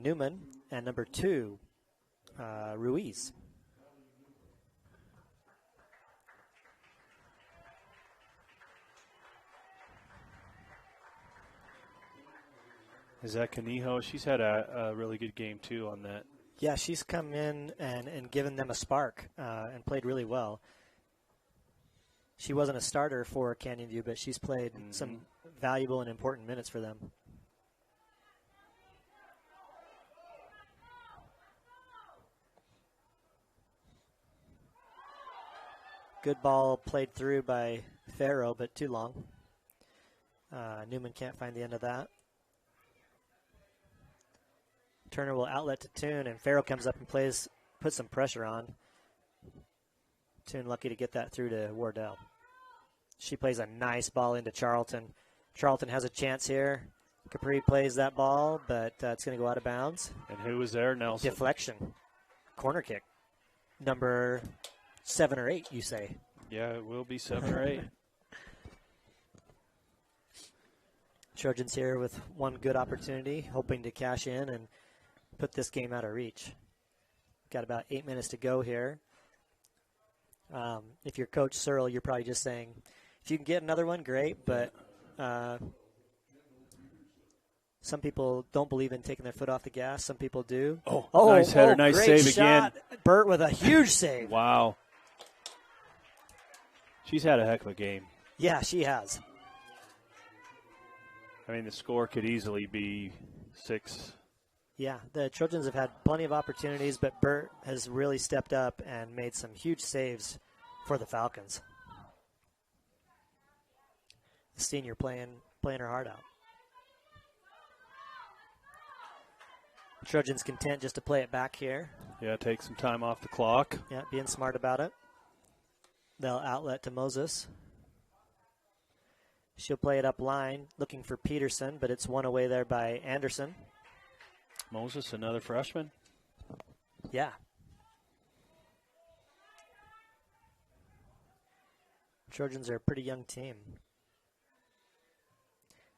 Newman, and number 2, Ruiz. Is that Canijo? She's had a really good game, too, on that. Yeah, she's come in and given them a spark and played really well. She wasn't a starter for Canyon View, but she's played some valuable and important minutes for them. Good ball played through by Farrow, but too long. Newman can't find the end of that. Turner will outlet to Toon, and Farrow comes up and puts some pressure on. Toon lucky to get that through to Wardell. She plays a nice ball into Charlton. Charlton has a chance here. Capri plays that ball, but it's going to go out of bounds. And who was there, Nelson? Deflection. Corner kick. Number 7 or 8, you say? Yeah, it will be 7 or 8. Trojans here with one good opportunity, hoping to cash in and put this game out of reach. Got about 8 minutes to go here. If you're Coach Searle, you're probably just saying, if you can get another one, great, but some people don't believe in taking their foot off the gas. Some people do. Oh, nice header, nice save shot. Again. Burt with a huge save. Wow. She's had a heck of a game. Yeah, she has. I mean, the score could easily be 6. Yeah, the Trojans have had plenty of opportunities, but Burt has really stepped up and made some huge saves for the Falcons. The senior playing her heart out. Trojans content just to play it back here. Yeah, take some time off the clock. Yeah, being smart about it. They'll outlet to Moses. She'll play it up line, looking for Peterson, but it's won away there by Anderson. Moses, another freshman? Yeah. Trojans are a pretty young team.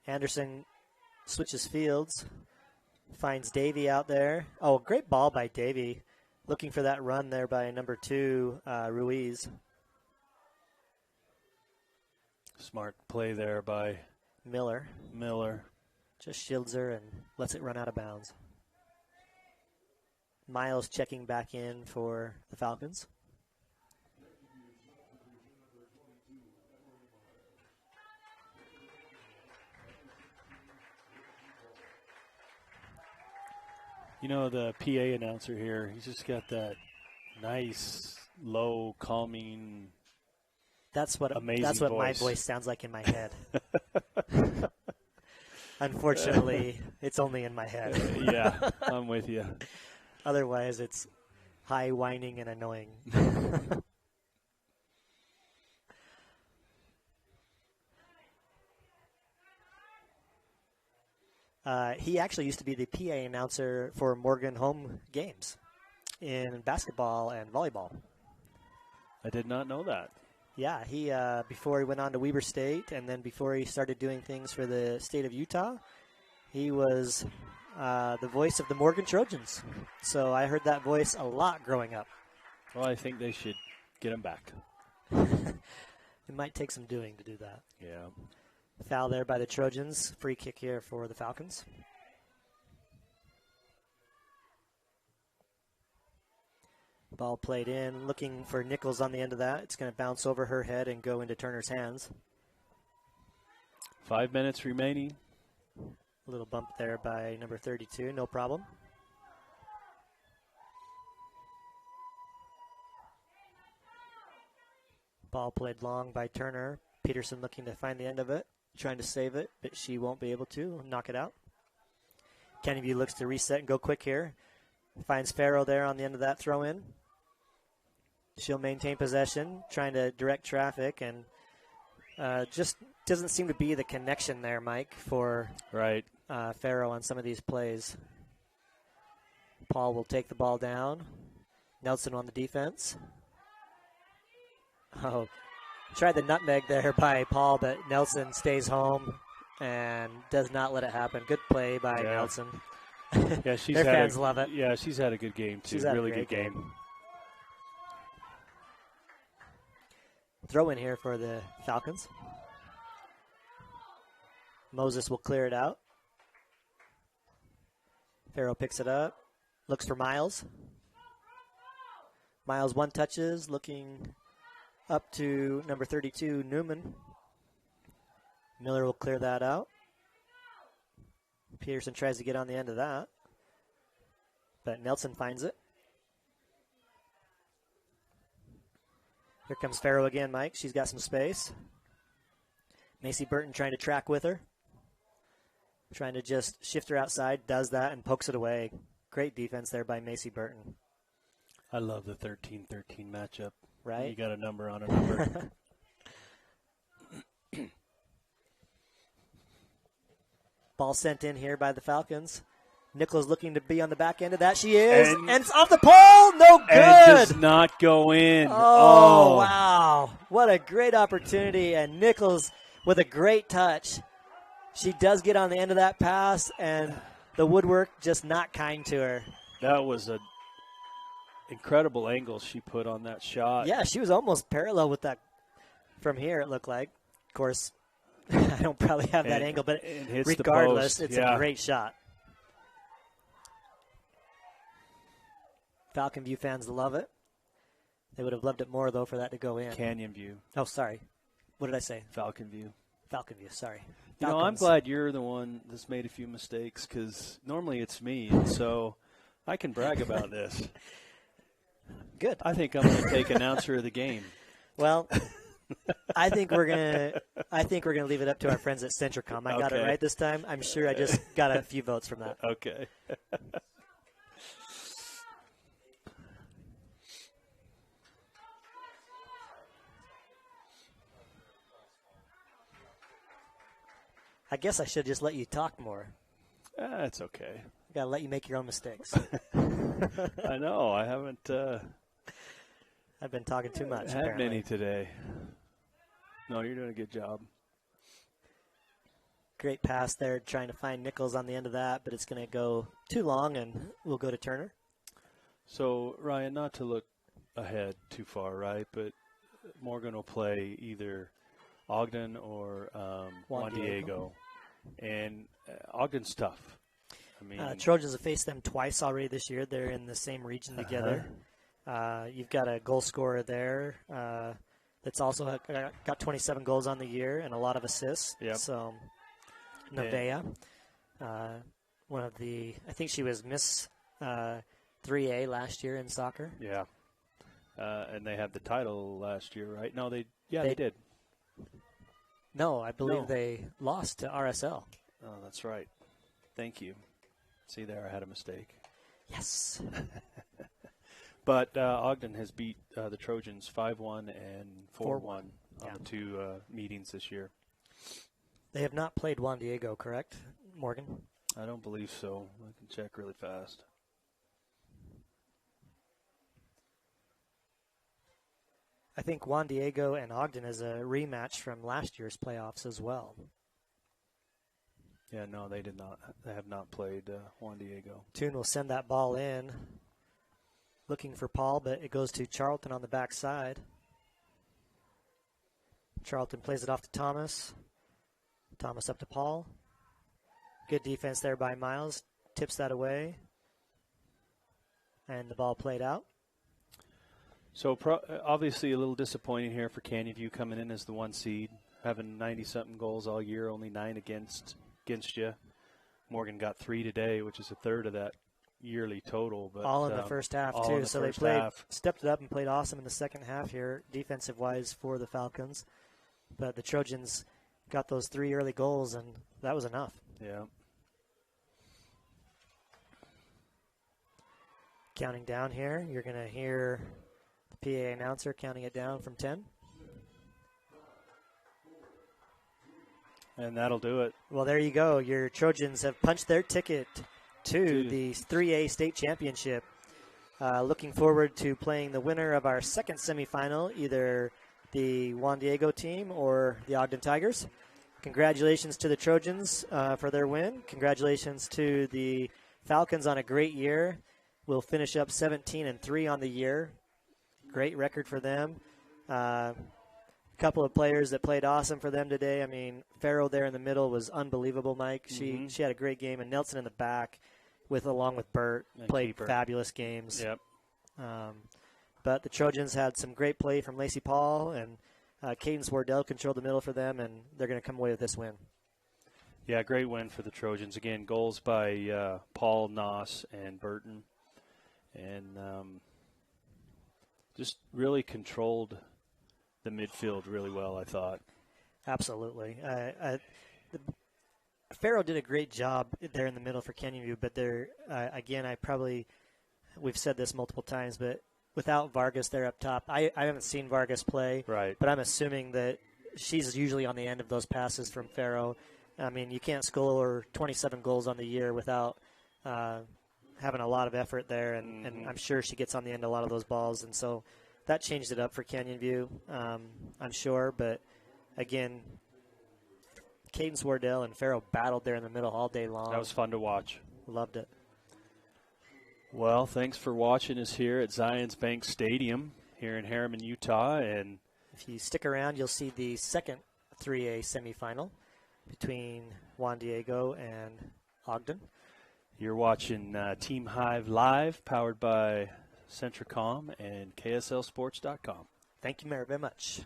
Anderson switches fields, finds Davy out there. Oh, great ball by Davy. Looking for that run there by number 2, Ruiz. Smart play there by Miller. Just shields her and lets it run out of bounds. Miles checking back in for the Falcons. You know, the PA announcer here, he's just got that nice, low, calming, That's what amazing my voice sounds like in my head. Unfortunately, it's only in my head. Yeah, I'm with you. Otherwise, it's high, whining, and annoying. He actually used to be the PA announcer for Morgan home games in basketball and volleyball. I did not know that. Yeah, he before he went on to Weber State, and then before he started doing things for the state of Utah, he was the voice of the Morgan Trojans. So I heard that voice a lot growing up. Well, I think they should get him back. It might take some doing to do that. Yeah. Foul there by the Trojans. Free kick here for the Falcons. Ball played in, looking for Nichols on the end of that. It's going to bounce over her head and go into Turner's hands. 5 minutes remaining. A little bump there by number 32, no problem. Ball played long by Turner. Peterson looking to find the end of it, trying to save it, but she won't be able to knock it out. Kennyview looks to reset and go quick here. Finds Farrow there on the end of that throw in. She'll maintain possession, trying to direct traffic, and just doesn't seem to be the connection there, Mike, for Farrow on some of these plays. Paul will take the ball down. Nelson on the defense. Oh, tried the nutmeg there by Paul, but Nelson stays home and does not let it happen. Good play by Nelson. Yeah, she's Their fans love it. Yeah, she's had a good game, too. Really good game. Throw in here for the Falcons. Moses will clear it out. Farrow picks it up. Looks for Miles. Miles one touches, looking up to number 32, Newman. Miller will clear that out. Peterson tries to get on the end of that, but Nelson finds it. Here comes Farrow again, Mike. She's got some space. Macy Burton trying to track with her. Trying to just shift her outside, does that, and pokes it away. Great defense there by Macy Burton. I love the 13-13 matchup. Right? You got a number on a number. Ball sent in here by the Falcons. Nichols looking to be on the back end of that. She is. And it's off the pole. No good. And does not go in. Oh, wow. What a great opportunity. And Nichols with a great touch. She does get on the end of that pass, and the woodwork just not kind to her. That was an incredible angle she put on that shot. Yeah, she was almost parallel with that from here, it looked like. Of course, I don't probably have that angle, but regardless, it's a great shot. Falcon View fans love it. They would have loved it more, though, for that to go in. Canyon View. Oh, sorry. What did I say? Falcon View. Falcon View, sorry. You know, I'm glad you're the one that's made a few mistakes, because normally it's me, and so I can brag about this. Good. I think I'm going to take announcer of the game. Well, I think we're gonna leave it up to our friends at Centricom. I got it right this time. I'm sure I just got a few votes from that. Okay. I guess I should just let you talk more. That's okay. I got to let you make your own mistakes. I know. I haven't I've been talking too much. had Apparently. many today. No, you're doing a good job. Great pass there, trying to find Nichols on the end of that, but it's going to go too long, and we'll go to Turner. So, Ryan, not to look ahead too far, right, but Morgan will play either Ogden or Juan Diego. And Ogden's tough. I mean, Trojans have faced them twice already this year. They're in the same region together. You've got a goal scorer there that's also got 27 goals on the year and a lot of assists. Yep. So, Nevaeh, one of the, I think she was Miss 3A last year in soccer. Yeah. And they had the title last year, right? No, they did. No, I believe they lost to RSL. Oh, that's right. Thank you. See there, I had a mistake. Yes. But Ogden has beat the Trojans 5-1 and 4-1 on the two meetings this year. They have not played Juan Diego, correct, Morgan? I don't believe so. I can check really fast. I think Juan Diego and Ogden is a rematch from last year's playoffs as well. Yeah, no, they did not. They have not played Juan Diego. Toon will send that ball in, looking for Paul, but it goes to Charlton on the backside. Charlton plays it off to Thomas. Thomas up to Paul. Good defense there by Miles. Tips that away. And the ball played out. So obviously a little disappointing here for Canyon View coming in as the 1 seed, having 90-something goals all year, only 9 against you. Morgan got 3 today, which is a third of that yearly total. But all in the first half, too. So they stepped it up and played awesome in the second half here, defensive-wise, for the Falcons. But the Trojans got those 3 early goals, and that was enough. Yeah. Counting down here, you're going to hear the PA announcer counting it down from 10. And that'll do it. Well, there you go. Your Trojans have punched their ticket to the 3A state championship. Looking forward to playing the winner of our second semifinal, either the Juan Diego team or the Ogden Tigers. Congratulations to the Trojans for their win. Congratulations to the Falcons on a great year. We'll finish up 17-3 on the year. Great record for them. A couple of players that played awesome for them today. I mean, Farrow there in the middle was unbelievable, Mike. She had a great game, and Nelson in the back, along with Bert, and played fabulous games. Yep. But the Trojans had some great play from Lacey Paul, and Cadence Wardell controlled the middle for them, and they're going to come away with this win. Yeah, great win for the Trojans. Again, goals by Paul, Noss, and Burton. And just really controlled the midfield really well, I thought. Absolutely. Farrow did a great job there in the middle for Canyon View, but again, we've said this multiple times, but without Vargas there up top, I haven't seen Vargas play, right? But I'm assuming that she's usually on the end of those passes from Farrow. I mean, you can't score 27 goals on the year without having a lot of effort there, and I'm sure she gets on the end of a lot of those balls, and so that changed it up for Canyon View, I'm sure. But again, Cadence Wardell and Farrow battled there in the middle all day long. That was fun to watch. Loved it. Well, thanks for watching us here at Zions Bank Stadium here in Harriman, Utah. And if you stick around, you'll see the second 3A semifinal between Juan Diego and Ogden. You're watching Team Hive Live, powered by Centricom and KSLSports.com. Thank you very much.